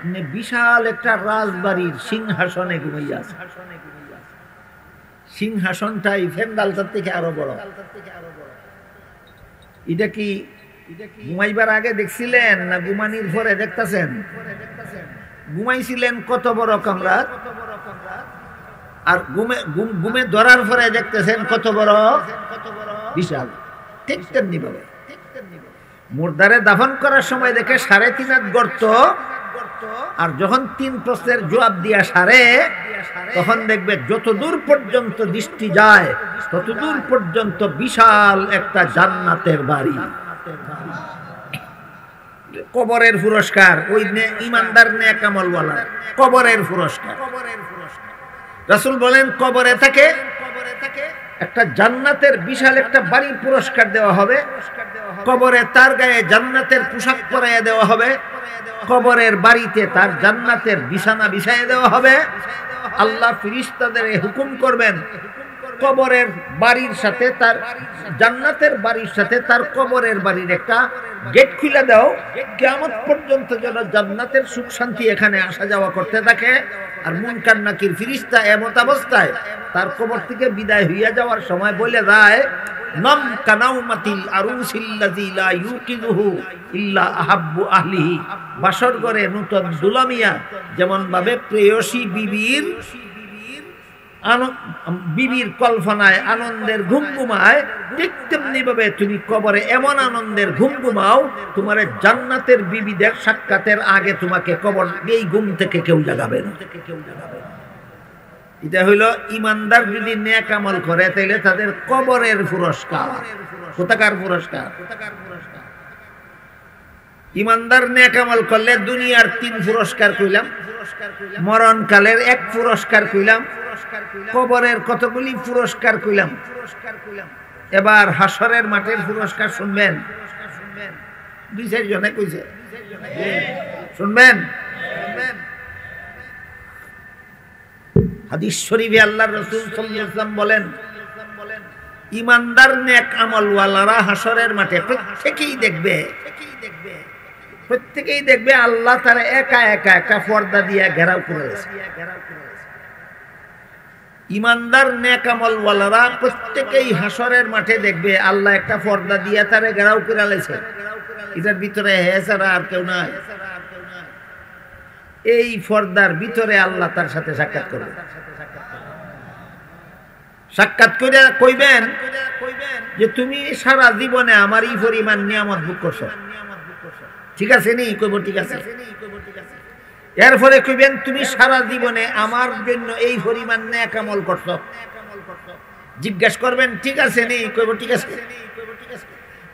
আপনি বিশাল একটা রাজবাড়ির সিংহাসনে ঘুমাইয়া আছেন। সিংহাসনটাই ফেন্ডালটার থেকে আরো বড়। এটা কি ঘুমাইবার আগে দেখছিলেন না ঘুমানির পরে দেখতেছেন? ঘুমাইছিলেন কত বড় কামরা, আর ঘুমে ধরার পরে দেখতেছেন কত বড় বিশাল। ঠিক তেমনি ভাবে মুর্দারে দাফন করার সময় দেখে 3.5 হাত গর্ত, আর যখন 3 প্রশ্নের জবাব দিয়া সারে তখন দেখবে যতদূর পর্যন্ত দৃষ্টি যায় ততদূর পর্যন্ত বিশাল একটা জান্নাতের বাড়ি। কবরের পুরস্কার, ওই ইমানদার নেক আমলওয়ালা কবরের পুরস্কার। রাসূল বলেন কবরে থেকে একটা জান্নাতের বিশাল একটা বাড়ির পুরস্কার দেওয়া হবে। কবরে তার গায়ে জান্নাতের পোশাক পরাইয়া দেওয়া হবে। কবরের বাড়িতে তার জান্নাতের বিছানা বিছাইয়া দেওয়া হবে। আল্লাহ ফেরেশতাদের হুকুম করবেন কবরের বাড়ির সাথে তার জান্নাতের বাড়ির সাথে তার কবরের বাড়ির একটা গেট খুলে দাও, কিয়ামত পর্যন্ত যেন জান্নাতের সুখ শান্তি এখানে আসা যাওয়া করতে থাকে। আর মুনকার নাকির ফেরেশতা এমত অবস্থায় তার কবর থেকে বিদায় হইয়া যাওয়ার সময় বলে যায়, নাম কানাউমাতিল আরুসিল্লাযী লা ইউকিযুহু ইল্লা আহাব্বু আহলিহি। বাসর ঘরে নতুন দুলামিয়া যেমন ভাবে প্রেয়সী বিবির কল্পনায় আনন্দের ঘুম ঘুমায়, ঠিক তেমনি ভাবে তুমি কবরে এমন আনন্দের ঘুম ঘুমাও তোমার জান্নাতের বিবিদের সাক্ষাতের আগে তোমাকে কবর এই ঘুম থেকে কেউ জাগাবে না। এটা হইল ইমানদার যদি নেক আমল করে তাহলে তাদের কবরের পুরস্কার। কোথাকার পুরস্কার? ইমানদার নেক আমল করলে দুনিয়ার 3 পুরস্কার কইলাম, মরণকালের 1 পুরস্কার কইলাম, কবরের কতগুলি পুরস্কার কইলাম। এবার হাসরের মাঠের পুরস্কার শুনবেন। 2-4 জনে কইছে, শুনবেন। হাদিস শরীফে আল্লাহর রাসূল সাল্লাল্লাহু আলাইহি ওয়াসাল্লাম বলেন, ইমানদার নেক আমলওয়ালারা হাসরের মাঠে প্রত্যেকেই দেখবে আল্লাহ তারা একা একা একটা পর্দা দিয়ে ঘেরাও করে রেখেছে। ইমানদার নেক আমলওয়ালারা প্রত্যেকেই হাসরের মাঠে দেখবে আল্লাহ একটা পর্দা দিয়ে তারা ঘেরাও করে রেখেছে। এটার ভিতরে ছাড়া আর কেউ নাই। এই পর্দার ভিতরে আল্লাহ তার সাথে সাক্ষাৎ করবে। সাক্ষাৎ করে কইবেন যে তুমি সারা জীবনে আমার এই পরিমাণ নিয়ামত ভোগ করছো, ঠিক আছে নি? কইব ঠিক আছে। এরপরে কইবেন তুমি সারা জীবনে আমার জন্য এই পরিমাণ নেক আমল করছো। জিজ্ঞেস করবেন ঠিক আছে নি? কইব ঠিক আছে।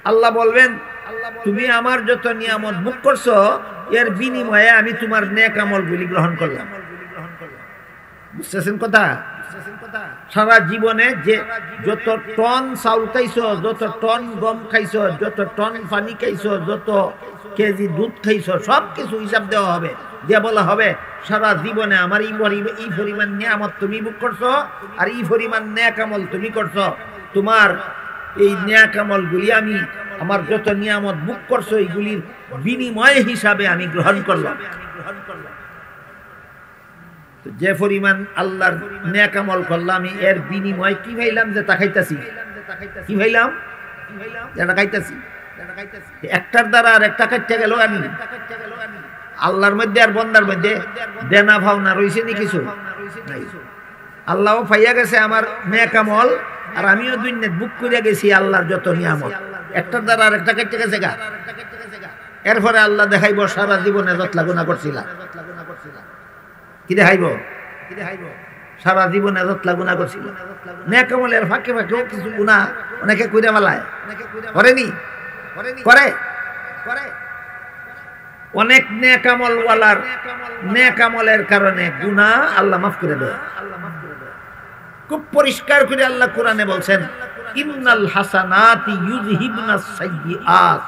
আল্লাহ বলবেন তুমি আমার যত নিয়ামত ভোগ করছো এর বিনিময়ে আমি তোমার নেক আমলগুলি গ্রহণ করলাম। বুঝতেছেন কথা? সারা জীবনে যে যত টন চাউল খাইছো, যত টন গম খাইছো, যত টন পানি খাইছো, যত কেজি দুধ খাইছো, সব কিছু হিসাব দেওয়া হবে। দিয়ে বলা হবে সারা জীবনে আমার এই পরিমাণ নিয়ামত তুমি ভোগ করছো আর এই পরিমাণ নেক আমল তুমি করছো। তোমার এই নেক আমলগুলি আমি আমার যত নিয়ামত ভোগ করছো এইগুলির বিনিময় হিসাবে আমি গ্রহণ করলাম। যে পরিমাণ আল্লাহর নেক আমল করলাম এর বিনিময় কি ভাইলাম যে তা খাইতাছি। কি ভাইলাম? যেটা খাইতাছি। একটার দ্বারা আর একটা কাটতে গেল আমি। আল্লাহর মধ্যে আর বন্দার মধ্যে দেনা ভাওনা রয়েছে নি কিছু? আল্লাহও পাইয়া গেছে আমার নেক আমল, আর আমিও দুনিয়াত বুক করিয়া গেছি আল্লাহর যত নিয়ামত। একটার দ্বারা আর একটা কাটতে গেছে গা। এরপরে আল্লাহ দেখাইব সারা জীবনে যতলা গুনাহ করছিলা। কি দেখাইব? সারা জীবনে যতলা গুনাহ করছিল। নেক আমলের ফাঁকে ফাঁকেও কিছু গুনাহ অনেকে কইরা ফেলায়। করেনি? করে। অনেক নেক আমলওয়ালার নেক আমলের কারণে গুনাহ আল্লাহ মাফ করে দেয়। খুব পরিষ্কার করে আল্লাহ কোরআনে বলছেন, ইন্নাল হাসানাতি ইউযহিবনাস সাইয়্যাত।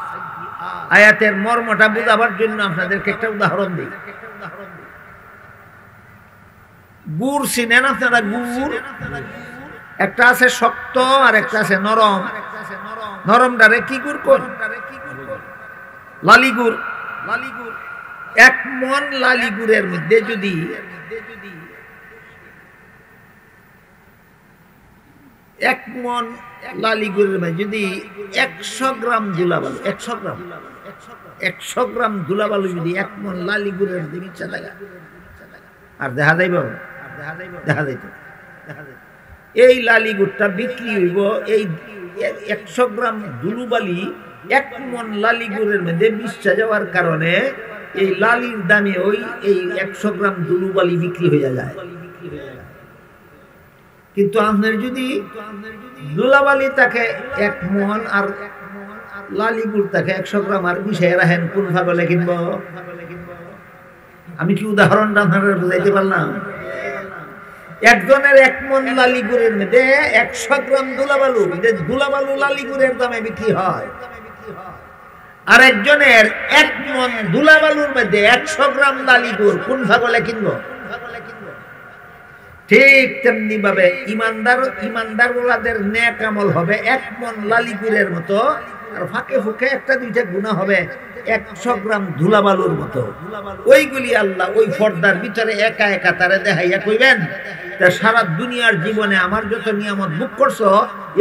আয়াতের মর্মটা বোঝাবার জন্য আপনাদেরকে একটা উদাহরণ দিই। গুড় চিনেন আপনারা? গুড় একটা আছে শক্ত আর একটা আছে নরম। নরমটারে কি গুড় কোন? লালি গুড়। 1 মণ লালি গুড়ের মধ্যে যদি এক মন লালি গুড়ের মধ্যে যদি 100 গ্রাম ধুলাবালু 100 গ্রাম ধুলাবালু যদি 1 মন লালি গুড়ের মধ্যে মিশা থাকা আর দেখা যাইব দেখা যাইত এই লালি গুড়টা বিক্রি হইব এই 100 গ্রাম ধুলুবালি 1 মন লালি গুড়ের মধ্যে মিশা যাওয়ার কারণে এই লালির দামে ওই এই 100 গ্রাম ধুলুবালি বিক্রি হয়ে যায়। কিন্তু আপনার যদি ধুলাবালি তাকে 1 মন আর লালি গুড় তাকে 100 গ্রাম আর মিশিয়ে রাখেন, কোন ভাবে কিনব? আমি কি উদাহরণটা আপনাদের বুঝাইতে পারলাম? একজনের 1 মন লালি গুড়ের মধ্যে 100 গ্রাম ধুলাবালু, ধুলাবালু লালি গুড়ের দামে বিক্রি হয়। আর একজনের 1 মন ধুলাবালুর মধ্যে 100 গ্রাম লালি গুড়, কোন ভাবে কিনব? ঠিক তেমনি ভাবে ইমানদার ওলাদের নেক আমল হবে 1 মন লালি গুড়ের মতো, আর ফাঁকে ফুঁকে একটা দুইটা গুনাহ হবে 100 গ্রাম ধুলাবালুর মতো। ওইগুলি আল্লাহ ওই পর্দার ভিতরে একা একা তারে দেখাইয়া কইবেন, সারা দুনিয়ার জীবনে আমার যত নিয়ামত ভোগ করছো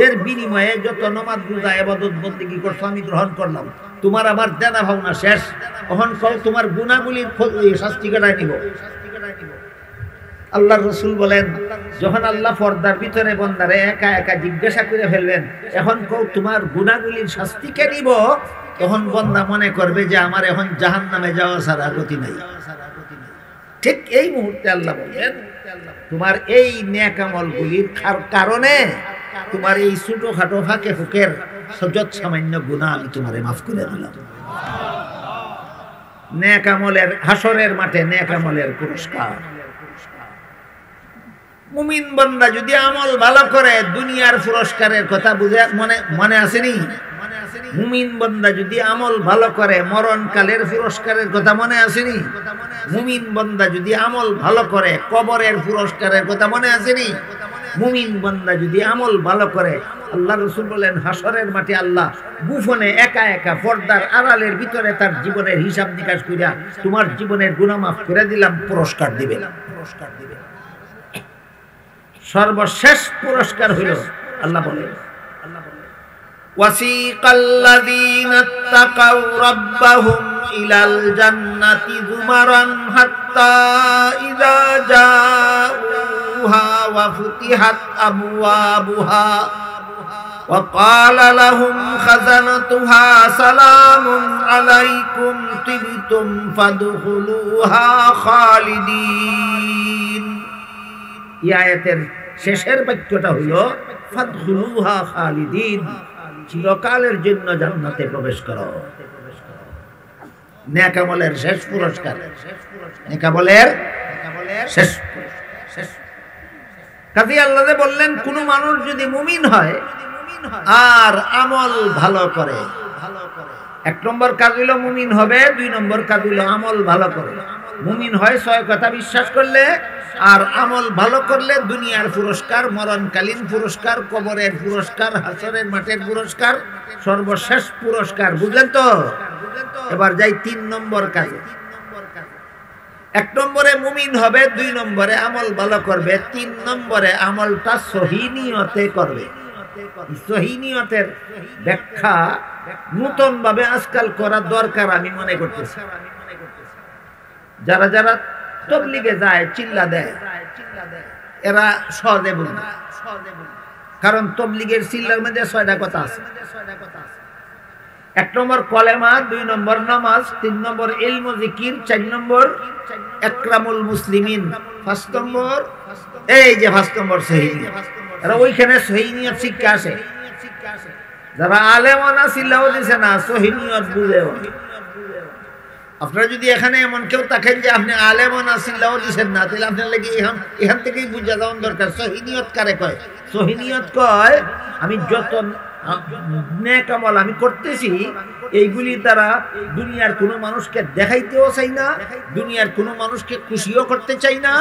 এর বিনিময়ে যত নামাজ রোজা ইবাদত বন্দেগী করছো আমি গ্রহণ করলাম, তোমার আমার দেনা ভাবনা শেষ, তখন কও তোমার গুনাহগুলির শাস্তি কাটাই নিব। আল্লাহ রসুল বলেন, যখন আল্লাহ পর্দার ভিতরে বন্দারে একা একা জিজ্ঞাসা করে ফেলবেন, এখন কও তোমার গুনাহগুলির শাস্তি কে নিব, তখন বন্দা মনে করবে যে আমার এখন জাহান্নামে যাওয়া ছাড়া গতি নাই। ঠিক এই মুহূর্তে আল্লাহ বলেন, তোমার এই নেক আমলগুলির কারণে তোমার এই ছোটখাটো ফাঁকে ফুকের সজত সামান্য গুনাহ আমি তোমারে মাফ করে দিলাম। নেক আমলের হাসরের মাঠে নেক আমলের পুরস্কার। মুমিন বান্দা যদি আমল ভালো করে দুনিয়ার পুরস্কারের কথা বুঝে মনে আসেনি? মুমিন বান্দা যদি আমল ভালো করে মরণকালের পুরস্কারের কথা মনে আসেনি? মুমিন বান্দা যদি আমল ভালো করে কবরের পুরস্কারের কথা মনে আসেনি? মুমিন বান্দা যদি আমল ভালো করে, আল্লাহ রাসূল বলেন হাসরের মাঠে আল্লাহ গোপনে একা একা পর্দার আড়ালের ভিতরে তার জীবনের হিসাব নিকাশ কইরা তোমার জীবনের গুনাহ মাফ করে দিলাম, পুরস্কার দিবেন। সর্বশেষ পুরস্কার হইল আল্লাহ বলেন, ওয়াসিকাল্লাযীনা তাকাউ রাব্বাহুম ইলাল জান্নাতি যুমারান হাত্তা ইযা জাউহা ওয়া ফুতিহাত আবওয়াবুহা ওয়া ক্বালা লাহুম খাযানাতুহা সালামুন আলাইকুম তিবতুম ফাদখুলুহা খালিদিন। এই আয়াতের শেষের বাক্যটা হইল ফাদখুলুহা খালিদিন, চিরকালের জন্য জান্নাতে প্রবেশ করো। নেক আমলের শেষ পুরস্কার, নেক আমলের শেষ। কাজী আল্লাহ বললেন, কোন মানুষ যদি মুমিন হয় আর আমল ভালো করে, 1 নম্বর কাজ হইল মুমিন হবে, 2 নম্বর কাজ হইল আমল ভালো করে। মুমিন হয় 6 কথা বিশ্বাস করলে, আর আমল ভালো করলে দুনিয়ার পুরস্কার, মরণকালীন পুরস্কার, কবরের পুরস্কার, হাসরের মাঠের পুরস্কার, সর্বশেষ পুরস্কার। বুঝলেন তো? এবার যাই 3 নম্বর কাজে। 1 নম্বরে মুমিন হবে, 2 নম্বরে আমল ভালো করবে, 3 নম্বরে আমলটা সহি নিয়তে করবে। সহি নিয়তের ব্যাখ্যা নতুন ভাবে আজকাল করা দরকার আমি মনে করতেছি। যারা যারা তবলিগে যায়, চিল্লা দেয়, এরা সহজে বুঝবে, কারণ তবলিগের চিল্লার মধ্যে 6টা কথা আছে। 1 নম্বর কলেমা, 2 নম্বর নামাজ, 3 নম্বর ইলম ও জিকির, 4 নম্বর ইকরামুল মুসলিমিন, 5 নম্বর এই যে 5 নম্বর সহি নিয়ত। এরা ওইখানে সহি নিয়ত শিক্ষা আসে। যারা আলেম না চিল্লাও দিছে না, সহি নিয়ত বুঝেও। আপনারা যদি এখানে এমন কেউ থাকেন যে আপনি আলেম না চিল্লাও দিছেন না, তাহলে আপনার লাগি এখান থেকেই বুঝা যাওয়ার দরকার সহি নিয়ত কারে কয়। সহি নিয়ত কয় আমি যত নেক আমল আমি করতেছি এইগুলি দ্বারা দুনিয়ার কোনো মানুষকে দেখাইতেও চাই না, দুনিয়ার কোনো মানুষকে খুশিও করতে চাই না,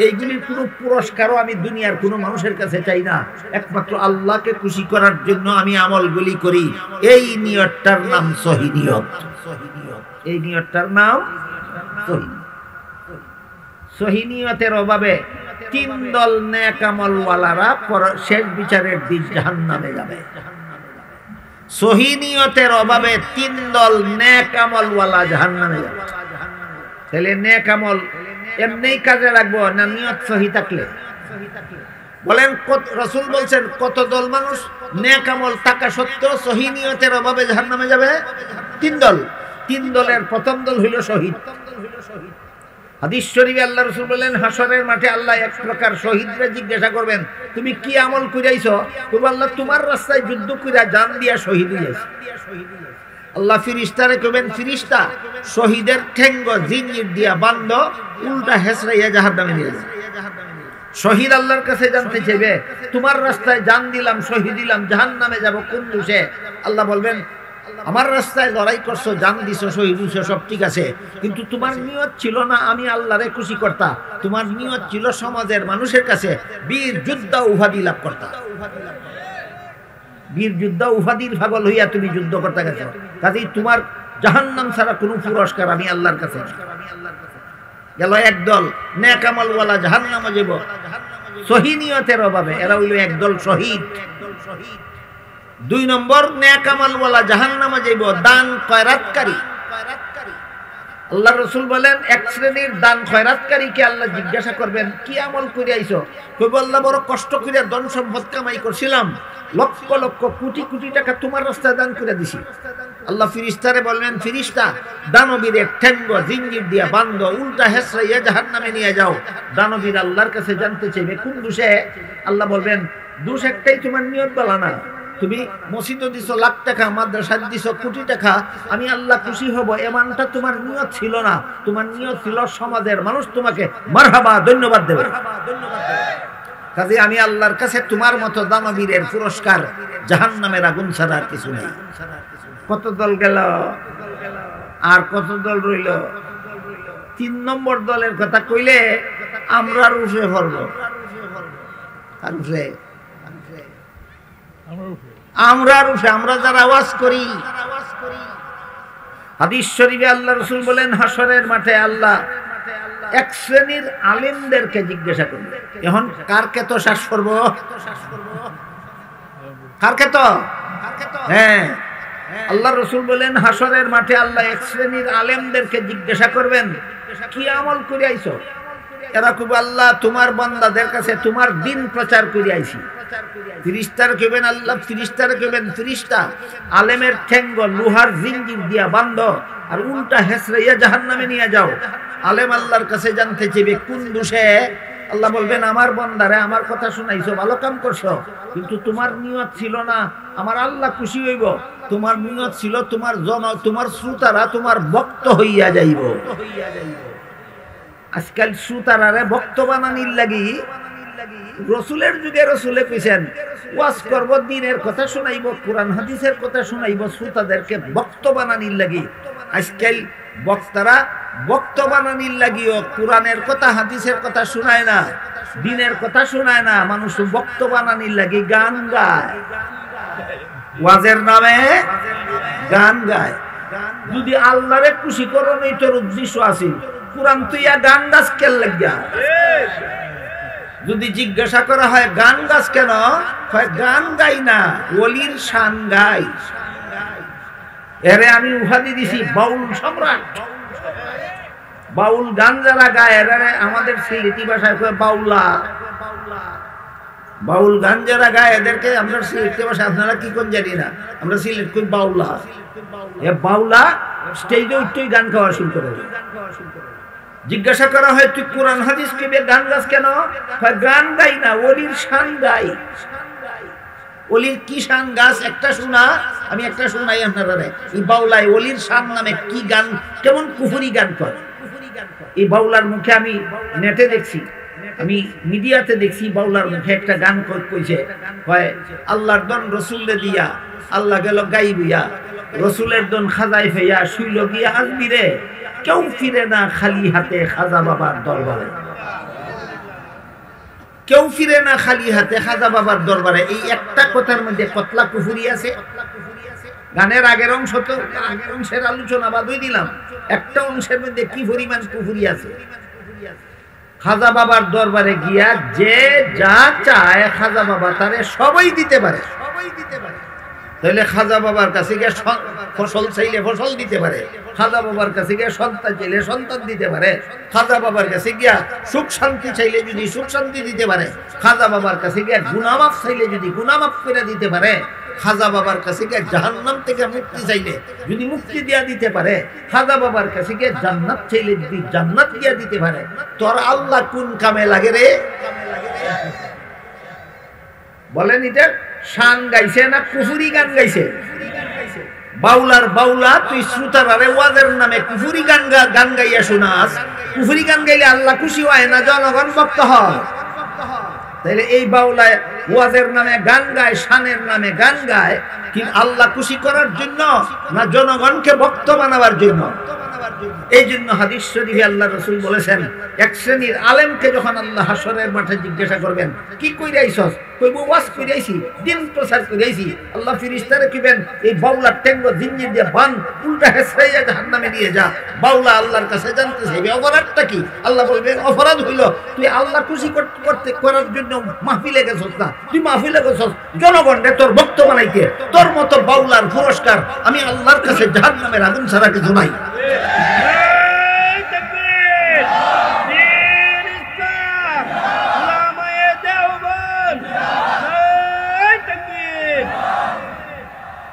এইগুলির কোনো পুরস্কারও আমি দুনিয়ার কোনো মানুষের কাছে চাই না, একমাত্র আল্লাহকে খুশি করার জন্য আমি আমলগুলি করি। এই নিয়তটার নাম সহি নিয়ত। এই নিয়তটার নাম সহি। সহি নিয়তের অভাবে তিন দল নেক আমলওয়ালারা শেষ বিচারের দিন জাহান্নামে যাবে। সহি নিয়তের অভাবে তিন দল নেক আমলওয়ালা জাহান্নামে যাবে। তাহলে নেক আমল এমনিই কাজে রাখবো না নিয়ত সহি থাকলে? বলেন, রাসূল বলছেন কত দল মানুষ নেক আমল থাকা সত্ত্বেও সহি নিয়তের অভাবে জাহান্নামে যাবে? তিন দল। তিন দলের প্রথম দল হইল শহীদ। হাদিস শরীফে আল্লাহ রাসূল বলেন, হাসরের মাঠে আল্লাহ এক প্রকার শহীদরা জিজ্ঞাসা করবেন, তুমি কি আমল কইরাইছো? তুমি আল্লাহ তোমার রাস্তায় যুদ্ধ কইরা জান দিয়া শহীদ হইয়াছি। আল্লাহ ফিরিস্তারে কইবেন, ফিরিস্তা শহীদের ঠেঙ্গ জিঞ্জির দিয়া বান্ধ, উল্টা হেসরাইয়া জাহান্নামে নিয়ে যাও। শহীদ আল্লাহর কাছে জানতে চাইবে, তোমার রাস্তায় জান দিলাম, শহীদ দিলাম, জাহান্নামে যাব কোন দোষে? আল্লাহ বলবেন, আমার রাস্তায় লড়াই করছো, জান দিছো, শহীদ হইছো, সব ঠিক আছে, কিন্তু তোমার নিয়ত ছিল না আমি আল্লাহরে খুশি করতা, তোমার নিয়ত ছিল সমাজের মানুষের কাছে বীর যোদ্ধা উপাধি লাভ করতা। বীর যোদ্ধা উপাধির পাগল হইয়া তুমি যুদ্ধ করতে গেছো, কাজেই তোমার জাহান্নাম ছাড়া কোনো পুরস্কার আমি আল্লাহর কাছে। গেল একদল নেক আমলওয়ালা জাহান্নামে যাব সহি নিয়তের অভাবে, এরা হইল একদল শহীদ। দুই নম্বর নেক আমলওয়ালা জাহান্নামে যাইব দান খয়রাতকারী। আল্লাহ রাসূল বলেন, এক শ্রেণীর দান খয়রাতকারীকে আল্লাহ জিজ্ঞাসা করবেন, কি আমল করে আইছো? কইব, আল্লাহ বড় কষ্ট করে ধন সম্পদ কামাই করছিলাম, লক্ষ লক্ষ কোটি কোটি টাকা তোমার রাস্তায় দান করে দিছি। আল্লাহ ফিরিস্তারে বলবেন, ফিরিস্তা দানবীরের ঠেঙ্গ জিঞ্জির দিয়া বান্ধ, উল্টা হেসরাইয়া জাহান্নামে নিয়ে যাও। দানবীর আল্লাহর কাছে জানতে চাইবে কোন দোষে? আল্লাহ বলবেন, দোষ একটাই, তোমার নিয়ত ভালো না। তুমি মসজিদে দিছো লাখ টাকা, মাদ্রাসায় দিছো কোটি টাকা, আমি আল্লাহ খুশি হব এমনটা তোমার নিয়ত ছিল না। তোমার নিয়ত ছিল সমাজের মানুষ তোমাকে মারহাবা ধন্যবাদ দেবে। কাজে আমি আল্লাহর কাছে তোমার মতো দানবীরের পুরস্কার জাহান্নামের আগুন ছাড়া আর কিছু নেই। কত দল গেল আর কত দল রইল? তিন নম্বর দলের কথা কইলে আমরা রুফে পড়ব। আমরা যারা আওয়াজ করি। হাদিস শরীফে আল্লাহ রাসূল বলেন, হাসরের মাঠে আল্লাহ এক শ্রেণীর আলেমদেরকে জিজ্ঞাসা করবে। এখন কার ক্ষেত শ্বাস করব? কার ক্ষেত? হ্যাঁ, আল্লাহ রাসূল বলেন, হাসরের মাঠে আল্লাহ এক শ্রেণীর আলেমদেরকে জিজ্ঞাসা করবেন, কি আমল করে আইছো? এরা কইবে, আল্লাহ তোমার বান্দাদের কাছে তোমার দিন প্রচার করে আইছি। ফিরিস্তার কইবেন, আল্লাহ ফিরিস্তার কইবেন, ফিরিস্তা আলেমের ঠেঙ্গ লোহার জিঞ্জির দিয়া বান্ধ আর উল্টা হেসরাইয়া জাহান্নামে নিয়ে যাও। আলেম আল্লাহর কাছে জানতে চাইবে কোন দোষে? আল্লাহ বলবেন, আমার বান্দারে আমার কথা শুনাইছো, ভালো কাম করছো, কিন্তু তোমার নিয়ত ছিল না আমার আল্লাহ খুশি হইব। তোমার নিয়ত ছিল তোমার শ্রোতারা তোমার ভক্ত হইয়া যাইব। আজকাল শ্রোতারারে ভক্ত বানানির লাগি রসুলের যুগে রসুলে কইছেন, ওয়াজ করব, দিনের কথা শুনাইব, কোরআন হাদিসের কথা শুনাইব, শ্রোতাদেরকে ভক্ত বানানির লাগি। আজকাল বক্তারা ভক্ত বানানির লাগিও কোরআনের কথা হাদিসের কথা শুনায় না, দিনের কথা শুনায় না, মানুষ ভক্ত বানানির লাগি গান গায়, ওয়াজের নামে গান গায়। যদি আল্লাহরে খুশি করো এই তোর উদ্দেশ্য আছে, কোরআন তুইয়া গান গাছ কেন লাগিয়া? যদি জিজ্ঞাসা করা হয় গান গাছ কেন, গান গাই না, ওলির শান গাই। এরে আমি উপাধি দিছি বাউল সম্রাট। বাউল গান যারা গায় এরা আমাদের সিলেটি ভাষায় কয় বাউলা। বাউল গান যারা গায় এদেরকে আমরা সিলেটি ভাষায়, আপনারা কি কোন জানি না, আমরা সিলেট কই বাউলা। এ বাউলা স্টেজে উঠতেই গান গাওয়া শুরু করে। জিজ্ঞাসা করা হয়, তুই কোরআন হাদিস কইবে গান গাছ কেন? গান গাই না, ওলির শান গাই। ওলির কি শান গাছ একটা শোনা, আমি একটা শোনাই আপনারা। এই বাউলায় ওলির শান নামে কি গান, কেমন কুফরি গান করে। এই বাউলার মুখে আমি নেটে দেখছি, আমি মিডিয়াতে দেখছি, বাউলার মুখে একটা গান কইছে, হয় আল্লাহর দন রসুলে দিয়া আল্লাহ গেল গাই বুইয়া, রসুলের দন খাজাই ফেয়া শুইল গিয়া আজমিরে, কেউ ফিরে না খালি হাতে খাজা বাবার দরবারে। কেউ ফিরে না খালি হাতে খাজা বাবার দরবারে। এই একটা কথার মধ্যে কতলা কুফুরি আছে। গানের আগের অংশ তো, আগের অংশের আলোচনা বাদই দিলাম, একটা অংশের মধ্যে কি পরিমাণ কুফুরি আছে। খাজা বাবার দরবারে গিয়া যে যা চায় খাজা বাবা তারে সবাই দিতে পারে, তাহলে খাজা বাবার কাছে গিয়ে ফসল চাইলে ফসল দিতে পারে, খাজা বাবার কাছে গিয়ে সন্তান চাইলে সন্তান দিতে পারে, খাজা বাবার কাছে গিয়া সুখ শান্তি চাইলে যদি সুখ শান্তি দিতে পারে, খাজা বাবার কাছে গিয়ে গুনামাফ চাইলে যদি গুনামাফ করে দিতে পারে, খাজা বাবার কাছে গিয়ে জাহান্নাম থেকে মুক্তি চাইলে যদি মুক্তি দিয়া দিতে পারে, খাজা বাবার কাছে গিয়ে জান্নাত চাইলে যদি জান্নাত দিয়া দিতে পারে, তোর আল্লাহ কোন কামে লাগে রে? বলেন, এটা শান গাইছে না কুফুরি গান গাইছে? বাউলার বাউলা তুই শ্রোতারে ওয়াজের নামে কুফুরি গান গাইয়া শোনাস। কুফুরি গান গাইলে আল্লাহ খুশি হয় না, জনগণ ভক্ত হয়। তাইলে এই বাউলায় ওয়াজের নামে গান গায়, শানের নামে গান গায়, কিন্তু আল্লাহ খুশি করার জন্য না জনগণকে ভক্ত বানাবার জন্য? এই জন্য হাদিস শরীফে আল্লাহ রাসূল বলেছেন, এক শ্রেণীর আলেমকে যখন আল্লাহ হাসরের মাঠে জিজ্ঞাসা করবেন, কি কইরাইছস? কইব ওয়াজ কইরাইছি, দিন প্রচার কইরাইছি। আল্লাহ ফেরেশতারে কইবেন, এই বাউলা টেঙ্গ জিঞ্জির দিয়ে বান উল্টা হেসরাইয়া জাহান্নামে নিয়ে যা। বাউলা আল্লাহর কাছে জানতে চাইবে অপরাধটা কি? আল্লাহ বলবেন, অপরাধ হইল তুই আল্লাহ খুশি করতে করার জন্য মাহফিলে গেছস না, তুই মাহফিলে গেছস জনগণকে তোর ভক্ত বানাইতে। তোর মতো বাউলার পুরস্কার আমি আল্লাহর কাছে জাহান্নামের আগুন ছাড়া কিছু নাই।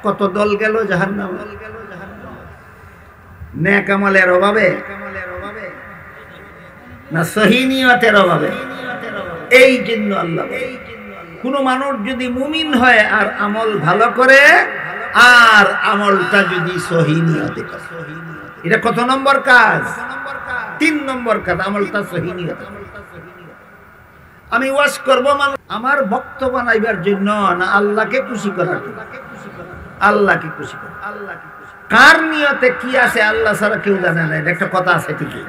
কত দল গেল জাহান্নামে, নেক আমলের অভাবে না সহি নিয়তের অভাবে? এই জন্য আল্লাহ কোন মানুষ যদি মুমিন হয় আর আমল ভালো করে, আর আমলটা যদি সহি নিয়তে করে, এটা কত নম্বর কাজ? 3 নম্বর কাজ, আমলটা সহি নিয়তে। আমি ওয়াজ করব মানুষ আমার ভক্ত বানাইবার জন্য না আল্লাহকে খুশি করার জন্য? আল্লাহকে খুশি করা। কার নিয়তে কি আছে আল্লাহ ছাড়া কেউ জানে না, এটা একটা কথা আছে ঠিকই।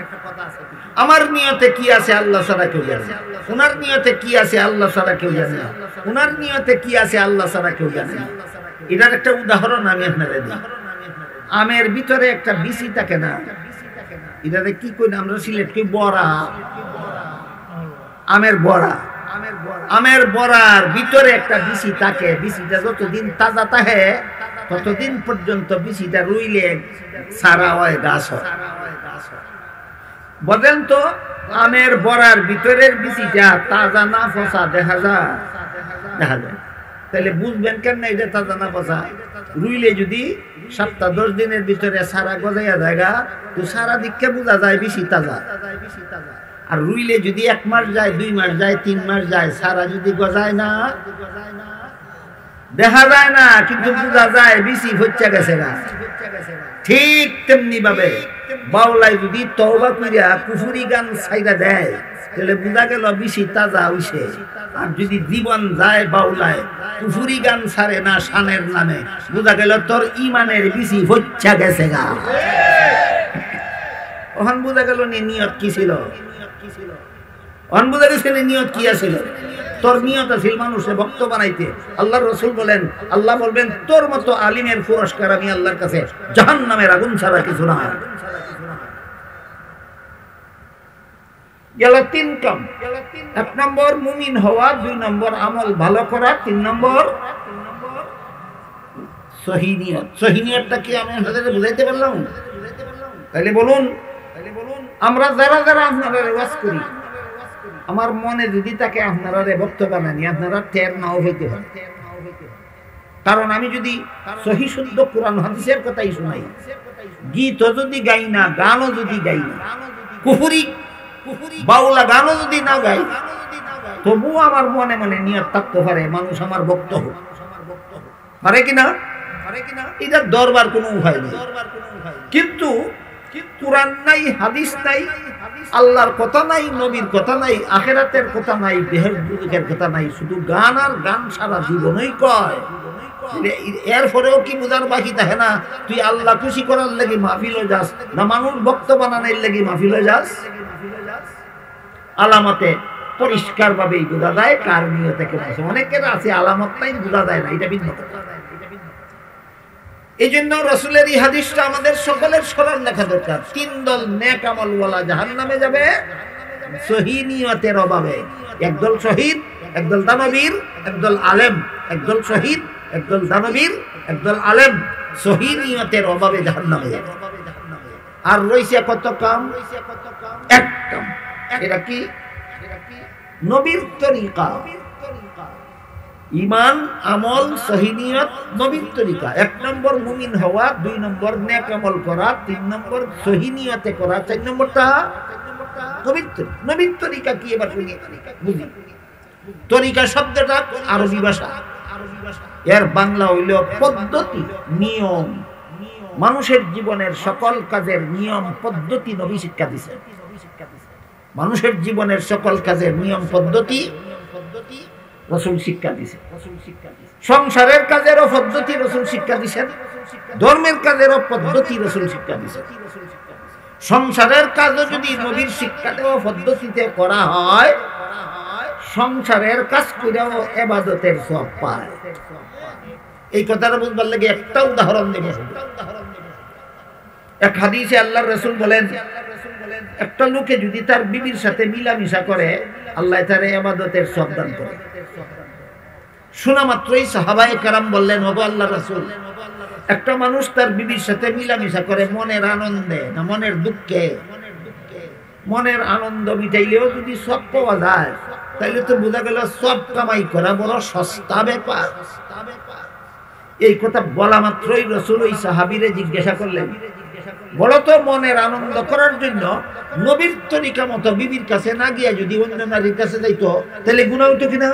আমার নিয়তে কি আছে আল্লাহ ছাড়া কেউ জানে না, ওনার নিয়তে কি আছে আল্লাহ ছাড়া কেউ জানে না, ওনার নিয়তে কি আছে আল্লাহ ছাড়া কেউ জানে না। এটার একটা উদাহরণ আমি আপনাদের দিই। আমের ভিতরে একটা বিচি থাকে না, এটাতে কি কই আমরা সিলেট কই বড়া, আমের বড়া। আমের বড়ার ভিতরে একটা বিচি থাকে, বিচিটা যতদিন তাজা থাকে ততদিন পর্যন্ত বিচিটা রুইলে সারা হয়, গাছ হয়। বলেন তো আমের বড়ার ভিতরের বিচিটা তাজা না পচা দেখা যায়? দেখা যায়। তাহলে বুঝবেন কেন এটা তাজা না পচা? রুইলে যদি 7-10 দিনের ভিতরে সারা গজাইয়া জায়গা, তো সারা দিককে বোঝা যায় বিচি তাজা। আর রুইলে যদি 1 মাস যায়, 2 মাস যায়, 3 মাস যায়, সারা যদি গজায় না, দেখা যায় না, কিন্তু বোঝা যায় বিচি হচ্ছে গেছে না। ঠিক তেমনি ভাবে বাউলাই যদি তওবা কইরা কুফরি গান ছাইরা দেয়, তাহলে বোঝা গেল বিচি তাজা হইছে। আর যদি জীবন যায় বাউলায় কুফরি গান ছাড়ে না শানের নামে, বোঝা গেল তোর ইমানের বিচি হচ্ছে গেছে গা। ওখান বোঝা গেল নিয়ত কি ছিল, ওখান বোঝা গেছে নিয়ত কি আছিল। তোর নিয়ত আছিল মানুষের ভক্ত বানাইতে। আল্লাহর রাসূল বলেন, আল্লাহ বলবেন, তোর মতো আলিমের পুরস্কার আমি আল্লাহর কাছে জাহান্নামের আগুন ছাড়া কিছু না। গেল 3 কাম। 1 নম্বর মুমিন হওয়া, 2 নম্বর আমল ভালো করা, 3 নম্বর সহি নিয়ত। সহি নিয়তটা কি আমি আপনাদের বুঝাইতে পারলাম? তাহলে বলুন, আমরা যারা যারা আপনারা ওয়াজ করি, আমার মনে যদি তাকে আপনারা ভক্ত বানানি, আপনারা টের নাও হইতে পারে। কারণ আমি যদি সহি শুদ্ধ কোরআন হাদিসের কথাই শোনাই, গীত যদি গাই না, গানও যদি গাই না, কুফরি বাউলা গানও যদি না গাই, তবুও আমার মনে মনে নিয়ত থাকতে পারে মানুষ আমার ভক্ত হোক। পারে কিনা? এটার দরবার কোনো উপায় নেই। কিন্তু কুরআন নাই, হাদিস নাই, আল্লাহর কথা নাই, নবীর কথা নাই, আখিরাতের কথা নাই, দেহের দুঃখের কথা নাই, শুধু গান আর গান সারা জীবনই কয়। এরপরেও কি বোঝার বাকি থাকে না তুই আল্লাহ খুশি করার লাগি মাহফিলে যাস না মানুষ ভক্ত বানানোর লাগি মাহফিলে যাস? আলামতে পরিষ্কার ভাবেই বোঝা যায় কার নিয়তে কেমন আছে। অনেকের আছে আলামতটাই বোঝা যায় না, এটা ভিন্ন কথা। এই জন্য রাসূলের এই হাদিসটা আমাদের সকলের স্মরণ রাখা দরকার। 3 দল নেক আমলওয়ালা জাহান্নামে যাবে, সহি নিয়তের অভাবে। একদল শহীদ, একদল দানবীর, একদল আলেম, একদল শহীদ, একদল দানবীর, একদল আলেম সহি নিয়তের অভাবে জাহান্নামে যাবে। আর রইছে কত কাম? এক কাম। এটা কি? নবীর তরিকা। ঈমান, আমল, সহি নিয়ত, নবীর তরিকা। ১ নম্বর মুমিন হওয়া, ২ নম্বর নেক আমল করা, ৩ নম্বর সহি নিয়তে করা, ৪ নম্বরটা নবীর তরিকা। নবীর তরিকা কি এবার বুঝি? তরিকা শব্দটা আরবি ভাষা, এর বাংলা হইল পদ্ধতি, নিয়ম। মানুষের জীবনের সকল কাজের নিয়ম পদ্ধতি নবী শিক্ষা দিছে। মানুষের জীবনের সকল কাজের নিয়ম পদ্ধতি রাসূল শিক্ষা দিছে। সংসারের কাজেরও পদ্ধতি রাসূল শিক্ষা দিছেন, ধর্মের কাজেরও পদ্ধতি রাসূল শিক্ষা দিছেন। সংসারের কাজও যদি নবীর শিক্ষা দেওয়া পদ্ধতিতে করা হয়, সংসারের কাজ করেও ইবাদতের সওয়াব পায়। এই কথাটা বুঝবার লাগে একটা উদাহরণ দেব। এক হাদিসে আল্লাহর রাসূল বলেন, একটা লোকে যদি তার বিবির সাথে মিলামিশা করে, আল্লাহ তার ইবাদতের সওয়াব দান করে। শোনা মাত্রই সাহাবায়ে কেরাম বললেন, ওগো আল্লাহর রাসূল, একটা মানুষ তার বিবির সাথে মিলামিশা করে মনের আনন্দে না মনের দুঃখে? মনের আনন্দ মিটাইলেও যদি সওয়াব পাওয়া যায়, তাহলে তো বোঝা গেল সওয়াব কামাই করা বড় সস্তা ব্যাপার। এই কথা বলা মাত্রই রাসূল ওই সাহাবীরে জিজ্ঞাসা করলেন, বলো তো মনের আনন্দ করার জন্য নবীর তরিকা মতো বিবির কাছে না গিয়া যদি অন্য নারীর কাছে যাইতো, তাহলে গুনাহ হইতো কিনা?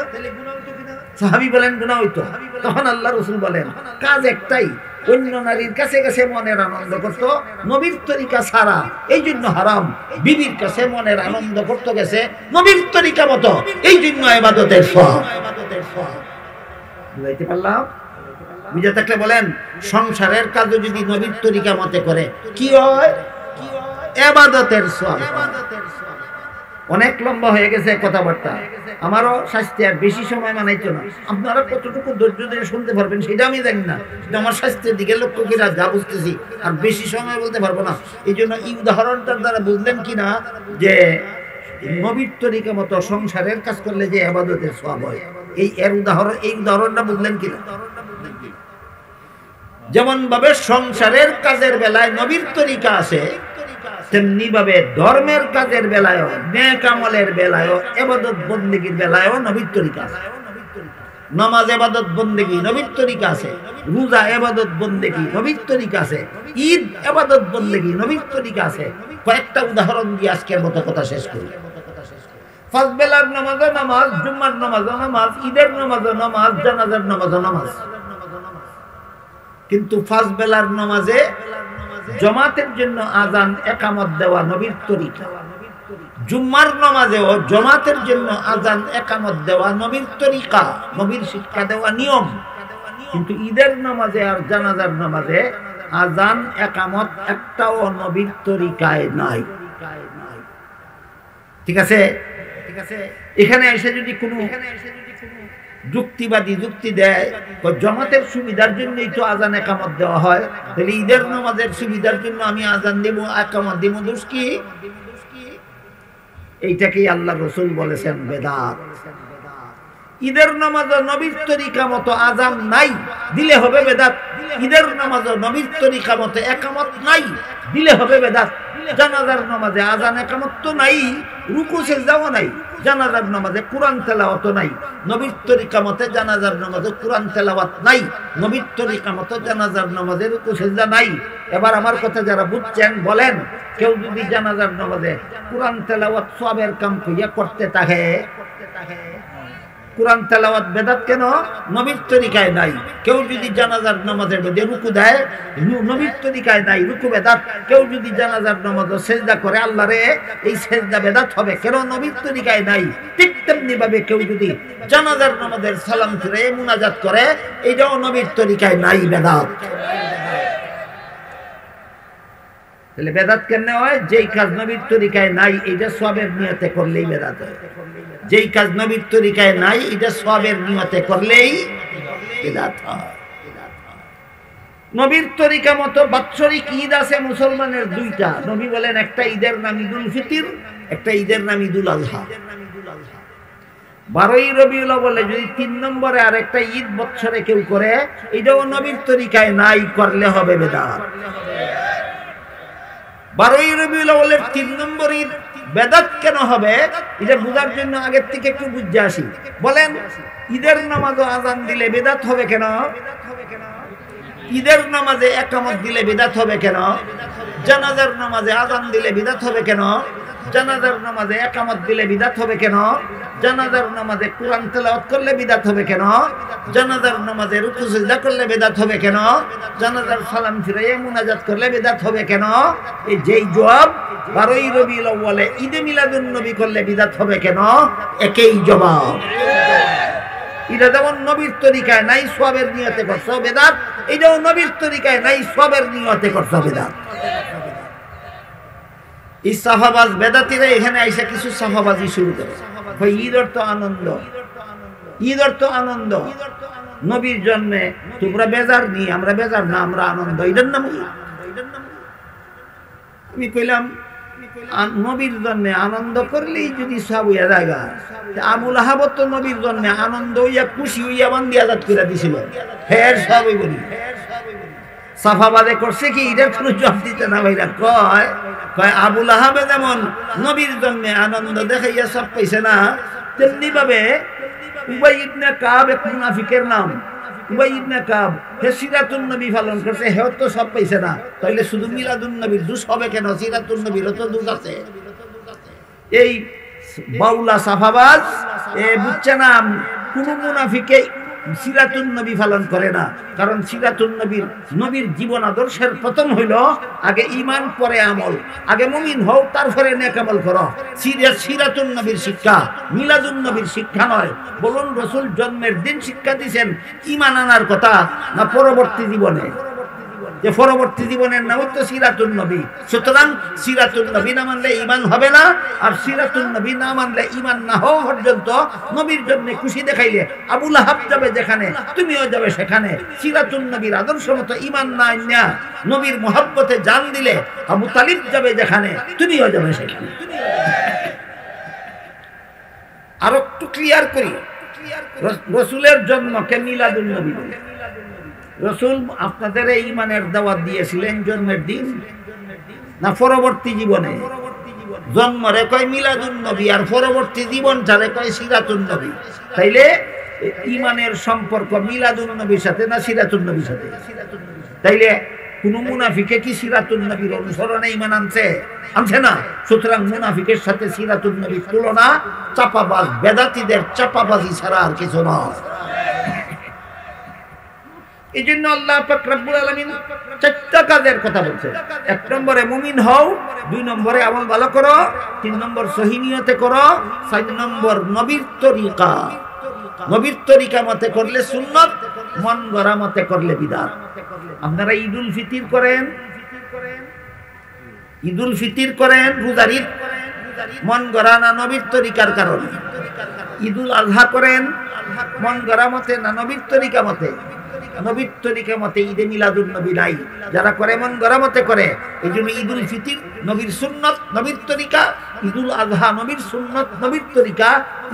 সাহাবী বলেন গুনাহ হইতো। তখন আল্লাহ রাসূল বলেন, কাজ একটাই, অন্য নারীর কাছে কাছে মনের আনন্দ করতো, নবীর তরিকা ছাড়া, এই জন্য হারাম। বিবির কাছে মনের আনন্দ করতে গেছে নবীর তরিকা মতো, এই জন্য ইবাদতের সওয়াব। বুঝাইতে পারলাম? বুঝে থাকলে বলেন, সংসারের কাজও যদি নবীর তরিকা মতে করে কি হয়? ইবাদতের সওয়াব। অনেক লম্বা হয়ে গেছে কথাবার্তা, আমারও স্বাস্থ্য আর বেশি সময় মানাইতো না। আপনারা কতটুকু ধৈর্য ধরে শুনতে পারবেন সেটা আমি জানি না, কিন্তু আমার স্বাস্থ্যের দিকে লক্ষ্য করে যা বুঝতেছি আর বেশি সময় বলতে পারবো না। এই জন্য এই উদাহরণটার দ্বারা বুঝলেন কিনা যে নবীর তরিকা মতো সংসারের কাজ করলে যে ইবাদতের সওয়াব হয়, এই উদাহরণটা বুঝলেন কিনা? যেমন ভাবে সংসারের কাজের বেলায় নবীর তরিকা আছে, তেমনি ভাবে ধর্মের কাজের বেলায়ও, নেক আমলের বেলায়ও, ইবাদত বন্দেগীর বেলায়ও নবীর তরিকা আছে। নামাজ ইবাদত বন্দেগী নবীর তরিকা আছে, রোজা ইবাদত বন্দেগী নবীর তরিকা আছে, ঈদ ইবাদত বন্দেগী নবীর তরিকা আছে। কয়েকটা উদাহরণ দিয়ে আজকের মতো কথা শেষ করি। পাঁচ বেলার নামাজে নামাজ, জুম্মার নামাজে নামাজ, ঈদের নামাজে নামাজ, জানাজার নামাজে নামাজ। কিন্তু পাঁচ বেলার নামাজে জামাতের জন্য আযান ইকামত দেওয়া নবীর তরিকা, জুম্মার নামাজেও জামাতের জন্য আযান ইকামত দেওয়া নবীর তরিকা, নবীর শিক্ষা দেওয়া নিয়ম। কিন্তু ঈদের নামাজে আর জানাজার নামাজে আযান ইকামত একটাও নবীর তরিকায় নাই। ঠিক আছে? এখানে এসে যদি কোনো যুক্তিবাদী যুক্তি দেয়, জামাতের সুবিধার জন্যই তো আযান ইকামত দেওয়া হয়, তাহলে ঈদের নামাজের সুবিধার জন্য আমি আযান দেব, ইকামত দেব, দোষ কি? এইটাকেই আল্লাহ রাসূল বলেছেন বেদাত। ঈদের নামাজে নবীর তরিকা মতো আযান নাই, দিলে হবে বেদাত। ঈদের নামাজে নবীর তরিকা মতো ইকামত নাই, দিলে হবে বেদাত। জানাজার নামাজে আযান ইকামত তো নাই, রুকু সিজদাও নাই। জানাজার নামাজে কোরআন তেলাওয়াত নাই, নবীর তরিকা মতে জানাজার নামাজে কোরআন তেলাওয়াত নাই, নবীর তরিকা মতে জানাজার নামাজে রুকু সিজদা নাই। এবার আমার কথা যারা বুঝছেন বলেন, কেউ যদি জানাজার নামাজে কোরআন তেলাওয়াত সওয়াবের কাম কইয়া করতে থাকে, কোরআন তেলাওয়াত বেদাত কেন? নবীর তরিকায় নাই। কেউ যদি জানাজার নামাজের মধ্যে রুকু দেয়, নবীর তরিকায় নাই, রুকু বেদাত। কেউ যদি জানাজার নামাজে সিজদা করে আল্লাহরে, এই সিজদা বেদাত হবে, কেন? নবীর তরিকায় নাই। ঠিক তেমনি ভাবে কেউ যদি জানাজার নামাজের সালাম ফিরে মুনাজাত করে, এইটাও নবীর তরিকায় নাই, বেদাত। তাহলে বেদাত কেন হয়? যেই কাজ নবীর তরিকায় নাই, এইটা সওয়াবের নিয়তে করলেই বেদাত হয়। যেই কাজ নবীর তরিকায় নাই, এটা সওয়াবের নিয়তে করলেই বেদাত হয়। নবীর তরিকা মতো বাৎসরিক ঈদ আছে মুসলমানের দুইটা। নবী বলেন একটা ঈদের নাম ঈদুল ফিতর, একটা ঈদের নাম ঈদুল আজহা। 12ই রবিউল আউয়ালে যদি 3 নম্বরে আর একটা ঈদ বছরে কেউ করে, এটাও নবীর তরিকায় নাই, করলে হবে বেদাত। 12ই রবিউল আউয়ালের 3 নম্বর ঈদ বেদাত কেন হবে এটা বোঝার জন্য আগের থেকে একটু বুঝে আসি। বলেন, ঈদের নামাজে আযান দিলে বেদাত হবে কেন? ঈদের নামাজে একামত দিলে বিদআত হবে কেন? জানাজার নামাজে আযান দিলে বিদআত হবে কেন? জানাজার নামাজে একামত দিলে বিদআত হবে কেন? জানাজার নামাজে কোরআন তেলাওয়াত করলে বিদআত হবে কেন? জানাজার নামাজে রুকু সিজদা করলে বিদআত হবে কেন? জানাজার সালাম ফিরাইয়া মুনাজাত করলে বিদআত হবে কেন? এই যেই জবাব 12ই রবিউল আউয়ালে ঈদে মিলাদুন নবী করলে বিদআত হবে কেন, একই জবাব। এটা যেমন নবীর তরিকায় নাই, সওয়াবের নিয়তে করছো বেদাত, এটাও নবীর তরিকায় নাই, সওয়াবের নিয়তে করছো বেদাত। এই সাফাবাজ বেদাতিরা এখানে আইসা কিছু সাফাবাজি শুরু করে। ঈদ অর্থ আনন্দ, ঈদ অর্থ আনন্দ। নবীর জন্মে তোমরা বেজার নি, আমরা বেজার না, আমরা আনন্দ। এটার নাম আমি কইলাম, নবীর জন্মে আনন্দ করলেই যদি সব হইয়া জায়গা, আবুল আহাব তো নবীর জন্মে আনন্দ হইয়া খুশি হইয়া বান্দি আজাদ করে দিছিল, ফের সব হইব। সাফাবাদে করছে কি, এটার কোনো জবাব দিতে না ভাইরা। কয় কয় আবুল আহাবে যেমন নবীর জন্মে আনন্দ দেখাইয়া সব পাইছে না, তেমনি ভাবে উবাই ইবনে কাব এক মুনাফিকের নাম, উবাই ইবনে কাব, হে সিরাতুন নবী পালন করছে, হে তো সব পাইছে না, তাইলে শুধু মিলাদুন নবীর দোষ হবে কেন? সিরাতুন নবীর তো দোষ আছে। এই বাউলা সাফাবাজ এ বুঝছে না, কোন মুনাফিকে সিরাতুন নবী পালন করে না। কারণ সিরাতুন নবীর, নবীর জীবন আদর্শের প্রথম হইল আগে ঈমান পরে আমল। আগে মুমিন হও, তারপরে নেক আমল করো। সিরাতুন নবীর শিক্ষা, মিলাদুন নবীর শিক্ষা নয়। বলুন, রাসূল জন্মের দিন শিক্ষা দিয়েছেন ঈমান আনার কথা, না পরবর্তী জীবনে? যে পরবর্তী জীবনের নাম তো সিরাতুন নবী। সুতরাং সিরাতুন নবী না মানলে ঈমান হবে না, আর সিরাতুন নবী না মানলে ঈমান না হওয়া পর্যন্ত নবীর জন্য খুশি দেখাইলে আবুল আহাব যাবে যেখানে, তুমিও যাবে সেখানে। সিরাতুন নবীর আদর্শ মতো ঈমান না আইনা নবীর মহব্বতে জান দিলে আবু তালিব যাবে যেখানে, তুমিও যাবে সেখানে। আর একটু ক্লিয়ার করি, রাসূলের জন্মকে মিলাদুন নবী বলে। রাসূল আপনাদের এই ঈমানের দাওয়াত দিয়েছিলেন জন্মের দিন না পরবর্তী জীবনে? জন্মরে কয় মিলাদুন নবী, আর পরবর্তী জীবনটারে কয় সিরাতুন নবী। তাইলে ঈমানের সম্পর্ক মিলাদুন নবীর সাথে না সিরাতুন নবীর সাথে? তাইলে কোন মুনাফিকে কি সিরাতুন নবীর অনুসরণে ঈমান আনছে? আনছে না। সুতরাং মুনাফিকের সাথে সিরাতুন নবীর তুলনা চাপাবাজ বেদাতীদের চাপাবাজি ছাড়া আর কিছু নয়। এই জন্য আল্লাহ পাক রব্বুল আলামিন 4টা কাজের কথা বলছেন। 1 নম্বরে মুমিন হও, 2 নম্বরে আমল ভালো করো, 3 নম্বর সহি নিয়তে করো, 4 নম্বর নবীর তরিকা। নবীর তরিকা মতে করলে সুন্নাত, মন গড়া মতে করলে বিদআত। আপনারা ঈদুল ফিতর করেন, ঈদুল ফিতর করেন, রোজার ঈদ মন গড়া না নবীর তরিকার কারণে? ঈদুল আজহা করেন মন গড়া মতে না নবীর তরিকা মতে? নবীর তরিকা মতে ঈদে মিলাদুন নবী নাই, যারা করে মন গড়া মতে করে। এই জন্য ঈদুল ফিতর নবীর সুন্নত, নবীর তরিকা, ঈদুল আজহা নবীর সুন্নত, নবীর তরিকা,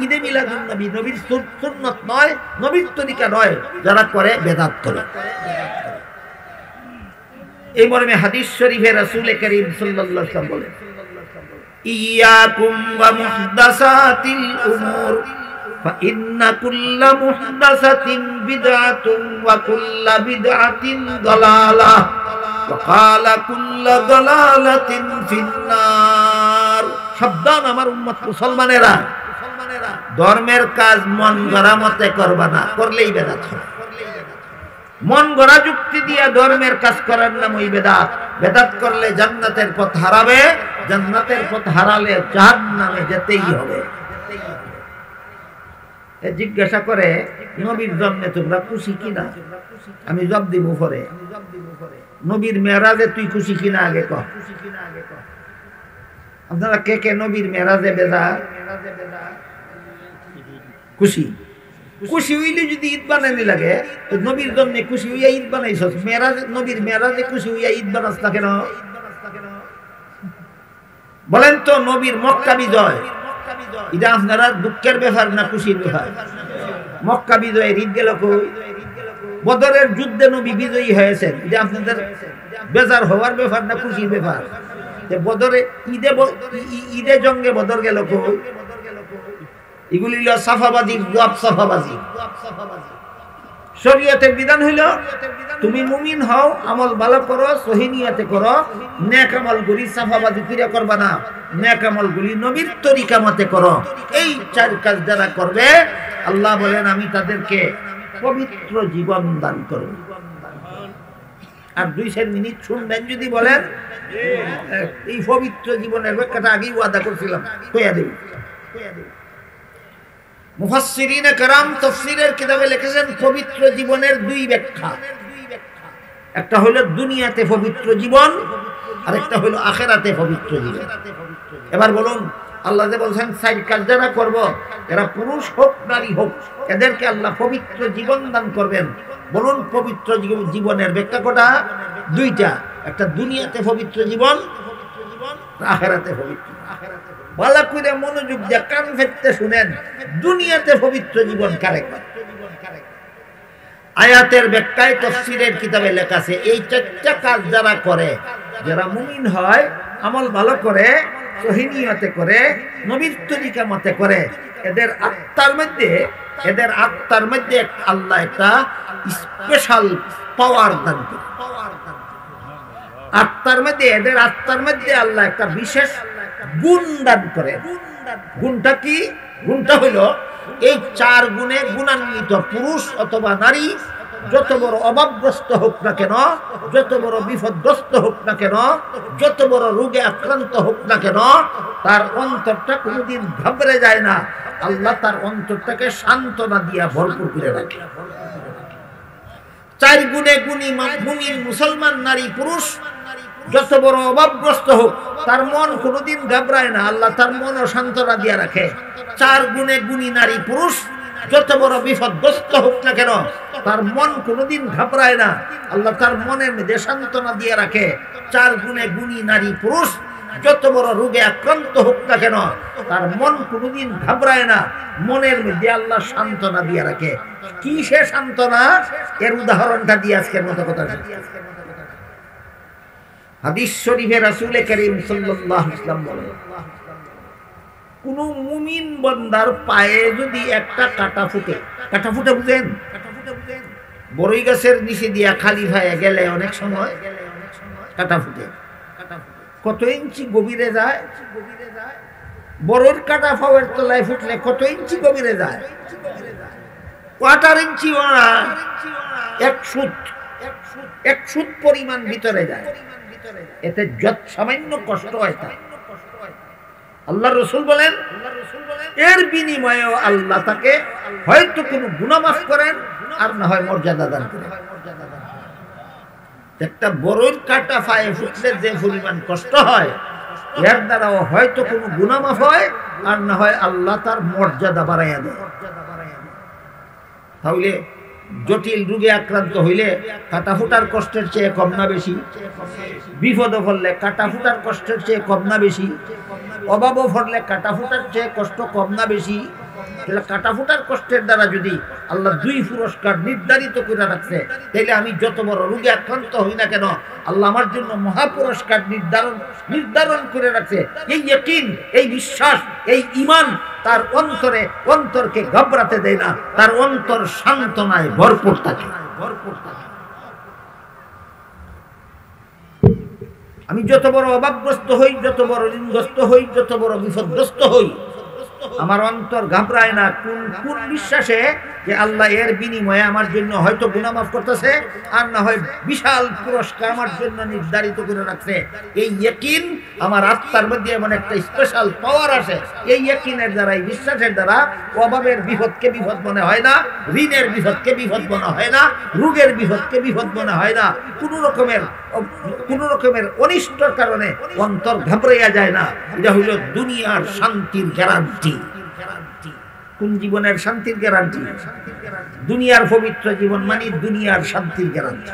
ঈদে মিলাদুন নবী নবীর সুন্নত নয়, নবীর তরিকা নয়, যারা করে বেদাত করে। এই মর্মে হাদিস শরীফে রাসূল করিম সাল্লাল্লাহু আলাইহি ওয়াসাল্লাম বলেন, ইয়াকুম ওয়া মুহদাসাতিল উমুর ফাইন্না কুল্লা মুহদাসাতিন বিদআতুন ওয়া কুল্লা বিদআতিন দালালাহ ওয়া ক্বালা কুল্লা দালালাতিন ফিন্নার। সাবধান আমার উম্মত মুসলমানেরা, ধর্মের কাজ মন গড়া মতে করবা না, করলেই বেদাত হবে। মন গড়া যুক্তি দিয়ে ধর্মের কাজ করার নাম ওই বেদাত। বেদাত করলে জান্নাতের পথ হারাবে, জান্নাতের পথ হারালে জাহান্নামে যেতেই হবে। জিজ্ঞাসা করে, নবীর জন্মে তোমরা খুশি কিনা? আমি জবাব দিব পরে। নবীর মেরাজে তুই খুশি কিনা আগে কহ। আপনারা কে কে নবীর মেরাজে বেজার? খুশি? খুশি হইলে যদি ঈদ বানানি লাগে, নবীর জন্মে খুশি হইয়া ঈদ বানাইছ, মেরাজ নবীর মেরাজে খুশি হইয়া ঈদ বানাস না কেন? বলেন তো নবীর মক্কা বিজয় এটা আপনারা দুঃখের ব্যাপার না খুশির ব্যাপার? মক্কা বিজয়ের ঈদ গেল কই? বদরের যুদ্ধে নবী বিজয়ী হয়েছেন, এটা আপনাদের বেজার হওয়ার ব্যাপার না খুশির ব্যাপার? বদরে ঈদে জঙ্গে বদর গেল কই? এগুলি হলো সাফাবাজি, সাফাবাজি। শরীয়তের বিধান হইল তুমি মুমিন হও, আমল ভালো করো, সহি নিয়তে করো, নেক আমল গুলি সাফাবাজি ফিরে করবা না, নেক আমল গুলি নবীর তরিকা মতে করো। এই চার কাজ যারা করবে আল্লাহ বলেন আমি তাদেরকে পবিত্র জীবন দান করব। আর 2 মিনিট শুনবেন যদি বলেন এই পবিত্র জীবনের ব্যাখ্যাটা আগেই ওয়াদা করছিলাম, কইয়া দেব। মুফাসসিরিনে কেরাম তাফসীরের কিতাবে লিখেছেন পবিত্র জীবনের 2 ব্যাখ্যা। একটা হলো দুনিয়াতে পবিত্র জীবন, আর একটা হলো আখিরাতে পবিত্র জীবন। এবার বলুন, আল্লাহ যে বলছেন 4 কাজ যারা করব, এরা পুরুষ হোক নারী হোক, এদেরকে আল্লাহ পবিত্র জীবন দান করবেন। বলুন পবিত্র জীবনের ব্যাখ্যা কটা? 2টা। একটা দুনিয়াতে পবিত্র জীবন, আখিরাতে পবিত্র। ভালো করে মনোযোগ দিয়ে কান ফেটতে শুনেন, দুনিয়াতে পবিত্র জীবন কারে? আয়াতের ব্যাখ্যায় তাফসীরের কিতাবে লেখা আছে এই 4টা কাজ যারা করে, যারা মুমিন হয়, আমল ভালো করে, সহি নিয়তে করে, নবীর তরিকা মতে করে, এদের আত্মার মধ্যে আল্লাহ একটা স্পেশাল পাওয়ার দান করে। এদের আত্মার মধ্যে আল্লাহ একটা বিশেষ গুণ দান করে। গুণটা কি? গুণটা হইল এই 4 গুণে গুণান্বিত পুরুষ অথবা নারী যত বড় অভাবগ্রস্ত হোক না কেন, যত বড় বিপদগ্রস্ত হোক না কেন, যত বড় রোগে আক্রান্ত হোক না কেন, তার অন্তরটা কোনোদিন ঘাবড়ে যায় না। আল্লাহ তার অন্তরটাকে সান্ত্বনা দিয়া ভরপুর করে রাখে। 4 গুণে গুণী মুমিন মুসলমান নারী পুরুষ যত বড় অভাবগ্রস্ত হোক, তার মন কোনোদিন ঘাবড়ায় না, আল্লাহ তার মনও সান্ত্বনা দিয়ে রাখে। 4 গুণে গুণী নারী পুরুষ যত বড় বিপদগ্রস্ত হোক না কেন, তার মন কোনোদিন ঘাবড়ায় না, আল্লাহ তার মনের মধ্যে সান্ত্বনা দিয়ে রাখে। 4 গুণে গুণী নারী পুরুষ যত বড় রোগে আক্রান্ত হোক না কেন, তার মন কোনোদিন ঘাবড়ায় না, মনের মধ্যে আল্লাহ সান্ত্বনা দিয়ে রাখে। কি সে সান্ত্বনা? এর উদাহরণটা দিয়ে আজকের মতো কথা। হাদিস শরীফে রাসূল করিম সাল্লাল্লাহু আলাইহি ওয়াসাল্লাম বলেন, কোন মুমিন বান্দার পায়ে যদি একটা কাঁটা ফুটে, কাঁটা ফুটে বুঝেন? বড়ই গাছের নিচে দিয়া খালি পায়ে গেলে অনেক সময় কাঁটা ফুটে। কত ইঞ্চি গভীরে যায়? বড়র কাঁটা পায়ের তলায় ফুটলে কত ইঞ্চি গভীরে যায়? 1/4 ইঞ্চি, 1 ফুট পরিমাণ ভিতরে যায়। এতে যত সামান্য কষ্ট হয় তা আল্লাহ রাসূল বলেন এর বিনিময়েও আল্লাহ তাকে হয়তো কোনো গুনাহ মাফ করেন, আর না হয় মর্যাদা দান করেন। একটা বড়র কাঁটা পায়ে ফুটলে যে পরিমাণ কষ্ট হয়, এর দ্বারাও হয়তো কোনো গুনাহ মাফ হয়, আর না হয় আল্লাহ তার মর্যাদা বাড়াইয়া দেয়। তাহলে জটিল রোগে আক্রান্ত হইলে কাঁটা ফুটার কষ্টের চেয়ে কম না বেশি? বিপদে পড়লে কাঁটা ফুটার কষ্টের চেয়ে কম না বেশি? অভাবে পড়লে কাঁটা ফুটার চেয়ে কষ্ট কম না বেশি? তাহলে কাঁটা ফুটার কষ্টের দ্বারা যদি আল্লাহ 2 পুরস্কার নির্ধারিত করে রাখছে, তাহলে আমি যত বড় রোগে আক্রান্ত হই না কেন, আল্লাহ আমার জন্য মহা পুরস্কার নির্ধারণ করে রাখছে। এই ইয়াকিন, এই বিশ্বাস, এই ঈমান তার অন্তরকে ঘাবড়াতে দেয় না, তার অন্তর সান্ত্বনায় ভরপুর থাকে। আমি যত বড় অভাবগ্রস্ত হই, যত বড় ঋণগ্রস্ত হই, যত বড় বিপদগ্রস্ত হই, আমার অন্তর ঘাবড়ায় না। কোন বিশ্বাসে যে আল্লাহ এর বিনিময়ে আমার জন্য হয়তো গুনাহ মাফ করতেছে, আর না হয় বিশাল পুরস্কার আমার জন্য নির্ধারিত করে রাখছে। এই ইয়াকিন আমার আত্মার মধ্যে এমন একটা স্পেশাল পাওয়ার আসে। এই ইয়াকিনের দ্বারা, এই বিশ্বাসের দ্বারা অভাবের বিপদকে বিপদ মনে হয় না, ঋণের বিপদকে বিপদ মনে হয় না, রোগের বিপদকে বিপদ মনে হয় না, কোন রকমের অনিষ্টর কারণে অন্তর ঘাবড়াইয়া যায় না। এটা হইল দুনিয়ার শান্তির গ্যারান্টি। কোন জীবনের শান্তির গ্যারান্টি? দুনিয়ার পবিত্র জীবন মানে দুনিয়ার শান্তির গ্যারান্টি।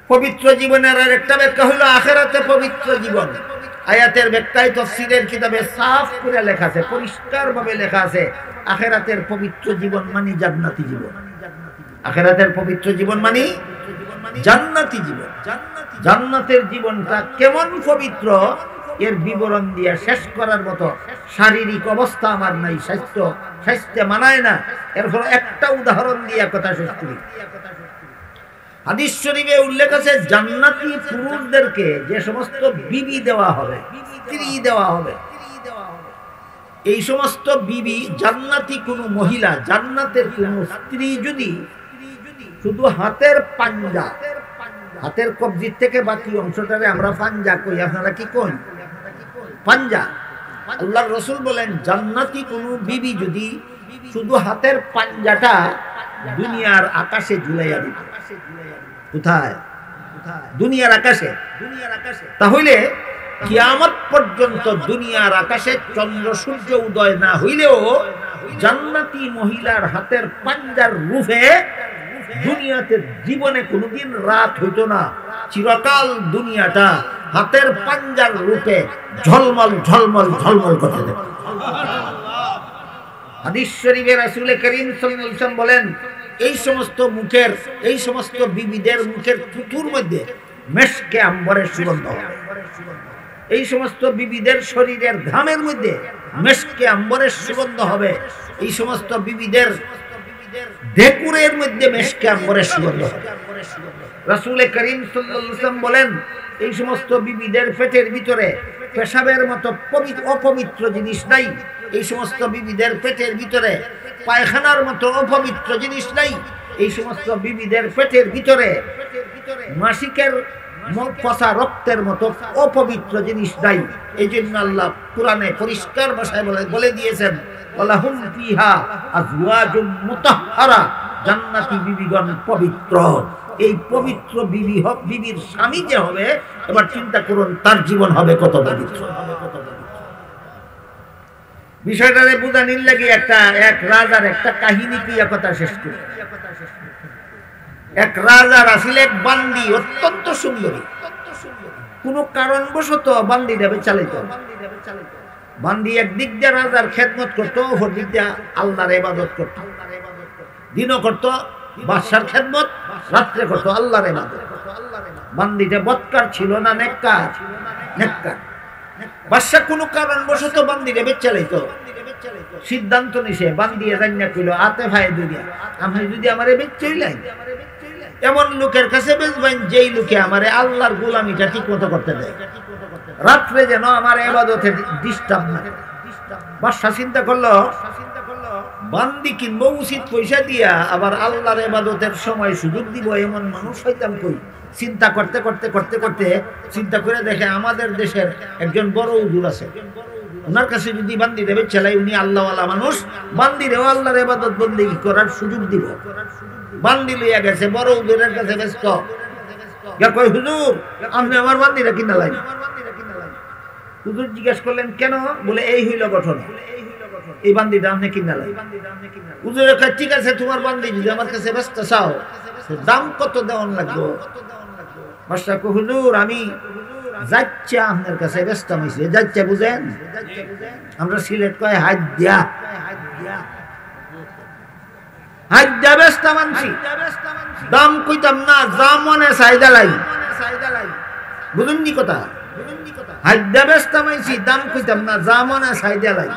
পবিত্র জীবনের আর একটা ব্যাখ্যা হইল আখিরাতে পবিত্র জীবন। আয়াতের ব্যাখ্যায় তাফসীরের কিতাবে সাফ করে লেখা আছে, পরিষ্কারভাবে লেখা আছে, আখিরাতের পবিত্র জীবন মানে জান্নাতি জীবন। আখিরাতের পবিত্র জীবন মানে জান্নাতি জীবন। জান্নাতের জীবনটা কেমন পবিত্র এর বিবরণ দিয়ে শেষ করার মতো শারীরিক অবস্থা আমার নাই, স্বাস্থ্য মানায় না। এরপর একটা উদাহরণ দিয়ে কথা শেষ করি। হাদিস শরীফে উল্লেখ আছে জান্নাতি পুরুষদেরকে যে সমস্ত বিবি দেওয়া হবে, স্ত্রী দেওয়া হবে, এই সমস্ত বিবি জান্নাতি কোনো মহিলা, জান্নাতের কোনো স্ত্রী যদি শুধু হাতের পাঞ্জা, হাতের কবজির থেকে বাকি অংশটারে আমরা পাঞ্জা কই, আপনারা কি কই? পাঞ্জা। আল্লাহর রাসূল বলেন জান্নাতি কোনো বিবি যদি শুধু হাতের পাঞ্জাটা দুনিয়ার আকাশে ঝুলাইয়া দিত। কোথায়? দুনিয়ার আকাশে। তাহলে কিয়ামত পর্যন্ত দুনিয়ার আকাশে চন্দ্র সূর্য উদয় না হইলেও জান্নাতি মহিলার হাতের পাঞ্জার রূপে দুনিয়াতে জীবনে কোনোদিন রাত হইতো না। চিরকাল দুনিয়াটা হাতের পাঞ্জার রূপে ঝলমল ঝলমল ঝলমল করতে দেবে। হাদিস শরীফে রাসূল করিম সাল্লাল্লাহু আলাইহি ওয়াসাল্লাম বলেন এই সমস্ত মুখের, এই সমস্ত বিবিদের মুখের থুথুর মধ্যে মেশকে আম্বরের সুগন্ধ হবে। এই সমস্ত বিবিদের শরীরের ঘামের মধ্যে মেশকে আম্বরের সুগন্ধ হবে। এই সমস্ত বিবিদের ডেকুরের মধ্যে মেশকে আম্বরের সুগন্ধ হবে। রাসূল করিম সাল্লাল্লাহু আলাইহি ওয়াসাল্লাম বলেন এই সমস্ত বিবিদের পেটের ভিতরে পেশাবের মতো অপবিত্র জিনিস নাই। এই সমস্ত বিবিদের পেটের ভিতরে পায়খানার মতো অপবিত্র জিনিস নাই। এই সমস্ত বিবিদের পেটের ভিতরে মাসিকের পচা রক্তের মতো অপবিত্র জিনিস নাই। এই জন্য আল্লাহ কোরআনে পরিষ্কার ভাষায় বলে দিয়েছেন ওয়ালাহুম ফিহা আজওয়াজুম মুতাহহারা, জান্নাতি বিবিগণ পবিত্র। এই পবিত্র বিবির স্বামী যে হবে, এবার চিন্তা করুন তার জীবন হবে কত পবিত্র। বিষয়টারে বুঝানির লাগে এক রাজার একটা কাহিনী কিয়া কথা শেষ করি। এক রাজার আসলে এক বান্দি অত্যন্ত সুন্দরী, কোন কারণবশত বান্দিটা বেচালিত। বান্দি একদিক দিয়ে রাজার খেদমত করতো, অপর দিক দিয়ে আল্লাহর ইবাদত করতো। দিনও করতো বাদশার খেদমত, রাত্রে করতো আল্লাহর ইবাদত। বান্দিটা বদকার ছিল না নেককার? নেককার। বাদশা কোনো কারণবশত বান্দিটা বেচালিত। সিদ্ধান্ত নিছে বান্দিয়ে জান্না কইল আতে ভাই দুনিয়া, আপনি যদি আমারে বেচাইলেন এমন লোকের কাছে বেচবেন যেই লোকে আমারে আল্লাহর গোলামিটা ঠিক মতো করতে দেয়, রাত্রে যেন আমার ইবাদতে ডিস্টার্ব না। বাদশা চিন্তা করলো বান্দি কিনবো উচিত পয়সা দিয়া, আবার আল্লাহর ইবাদতের সময় সুযোগ দিব, এমন মানুষ হইতাম কই। চিন্তা করতে করতে করতে করতে চিন্তা করে দেখে আমাদের দেশের একজন বড় হুজুর আছে, ওনার কাছে যদি বান্দি দেবে ছেলাই, উনি আল্লাহওয়ালা মানুষ, বান্দিরেও আল্লাহর ইবাদত বন্দেগী করার সুযোগ দিব। বান্দি লইয়া গেছে বড় হুজুরের কাছে ব্যস্ত। কই হুজুর আপনি আমার বান্দিরা কিনা লাই। হুজুর জিজ্ঞেস করলেন কেন? বলে এই হইল ঘটনা, এই বান্দিটা আপনি কিনা লাই। হুজুর কয় ঠিক আছে, তোমার বান্দি যদি আমার কাছে ব্যস্ত চাও দাম কত দেওয়ান লাগবে? বাদশা কয় হুজুর আমি যাচ্ছা আপনার কাছে ব্যস্ত হইছে। যাচ্ছা বুঝেন, আমরা সিলেট কয় হাত দিয়া, হাত দিয়া ব্যস্ত মানছি, দাম কইতাম না, যা মনে চাহিদা লাই। বুঝুন নি কথা? হাত দিয়া ব্যস্ত মানছি, দাম কইতাম না, যা মনে চাহিদা লাই।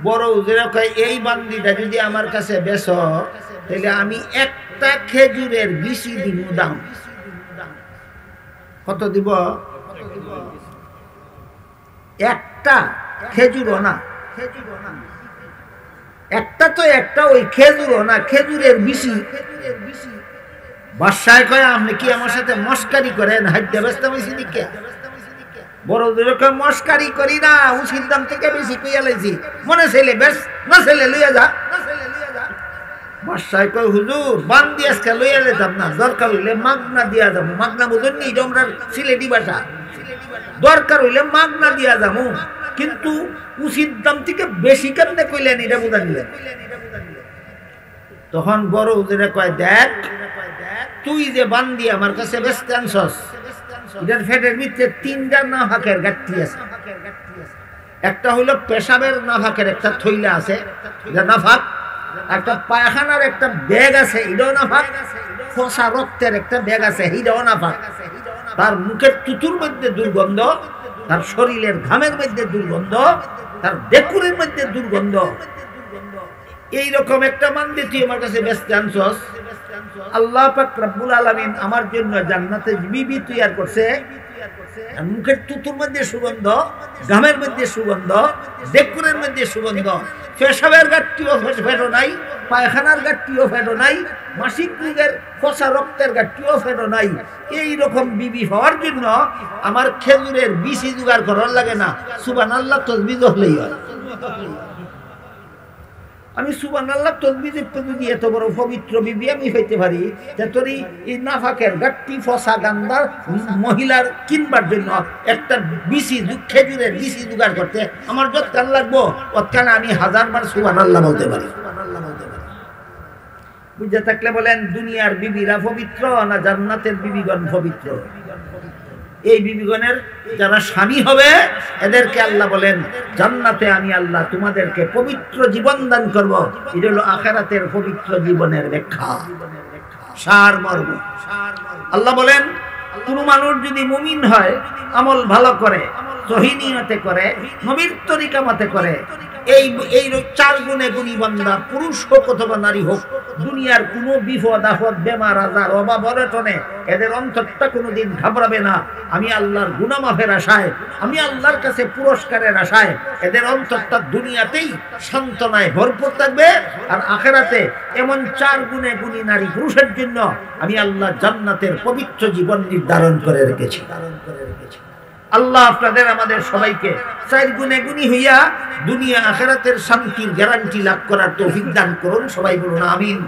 বড় হুজুর কয় এই বান্দিটা যদি আমার কাছে বেচো তাহলে আমি একটা খেজুরের বিচি দিব দাম। কত দিব? একটা খেজুরও না, একটা তো একটা, ওই খেজুরও না, খেজুরের বিচি। বাদশাহ কয় আপনি কি আমার সাথে মস্কারি করেন? হাইডা ব্যস্ত হইছি দিকে। বড় কয় মস্কারি করি না, উচিত দাম থেকে বেশি কইয়া লাইছি, মনে ছেলে বেশ না ছেলে লইয়া যা। বাদশাহ কয় হুজুর বান্দি আজকে লইয়া যেতাম না, দরকার হইলে মাগনা দিয়া যাবো। মাগনা বুঝুন নি? আমরা সিলেটি ভাষা, দরকার হইলে মাগনা দিয়া যাবো, কিন্তু উচিত দাম থেকে বেশি কেমনে কইলেন এটা বুঝা নিলেন। তখন বড় হুজুরে কয় দেখ তুই যে বান্দি আমার কাছে ব্যস্ত আনছস, এটার পেটের ভিতরে তিনটা নাফাকের গাঁঠি আছে। একটা হইল পেশাবের নাফাকের একটা থইলা আছে, এটা নাফাক। একটা পায়খানার একটা ব্যাগ আছে, এটাও নাফাক। ফসা রক্তের একটা ব্যাগ আছে, এটাও নাফাক। তার মুখের তুতুর মধ্যে দুর্গন্ধ, তার শরীরের ঘামের মধ্যে দুর্গন্ধ, তার ডেকুরের মধ্যে দুর্গন্ধ। এইরকম একটা মানদে তুই আমার কাছে বেচতে আনছস। আল্লাহ পাক রব্বুল আলামিন আমার জন্য জান্নাতে বিবি তৈরি করছে। মুখের তুতুর মধ্যে সুগন্ধ, ঘামের মধ্যে সুগন্ধ, ডেকুরের মধ্যে সুগন্ধ, পেশাবের গাঁটটিও ফেটো নাই, পায়খানার গাঁটটিও ফেটো নাই, মাসিক রোগের ফসা রক্তের গাঁটটিও ফেটো নাই। এইরকম বিবি হওয়ার জন্য আমার খেজুরের বিচি জোগাড় করার লাগে না, সুবহানাল্লাহ তাসবিহ হলেই হয়। আমি সুবহানাল্লাহ তাসবিহ যদি এত বড় পবিত্র বিবি আমি হইতে পারি, তোরই এই নাফাকের গাঁটটি ফসা গান্দার মহিলার কিনবার জন্য একটা বিচি খেজুরের বিচি জোগাড় করতে আমার যৎকাল লাগবো, তৎকাল আমি 1000 বার সুবহানাল্লাহ বলতে পারি। বুঝে থাকলে বলেন, দুনিয়ার বিবিরা পবিত্র না জান্নাতের বিবিগণ পবিত্র? এই বিবিগণের যারা স্বামী হবে এদেরকে আল্লাহ বলেন, জান্নাতে আমি আল্লাহ তোমাদেরকে পবিত্র জীবন দান করব। এটা হলো আখিরাতের পবিত্র জীবনের ব্যাখ্যা, সারমর্ম। আল্লাহ বলেন, কোন মানুষ যদি মুমিন হয়, আমল ভালো করে, সহি নিয়তে করে, নবীর তরিকা মতে করে, এই 4 গুণে গুণী বান্দা, পুরুষ হোক অথবা নারী হোক, দুনিয়ার কোনো বিপদ আপদ বেমার আজার অভাব অনটনে এদের অন্তরটা কোনোদিন ঘাবড়াবে না। আমি আল্লাহর গুনাহ মাফের আশায়, আমি আল্লাহর কাছে পুরস্কারের আশায় এদের অন্তরটা দুনিয়াতেই সান্ত্বনায় ভরপুর থাকবে। আর আখিরাতে এমন 4 গুণে গুণী নারী পুরুষের জন্য আমি আল্লাহ জান্নাতের পবিত্র জীবন নির্ধারণ করে রেখেছি। আল্লাহ আপনাদের আমাদের সবাইকে 4 গুণে গুণী হইয়া দুনিয়া আখিরাতের শান্তির গ্যারান্টি লাভ করার তৌফিক দান করুন। সবাই বলুন আমিন।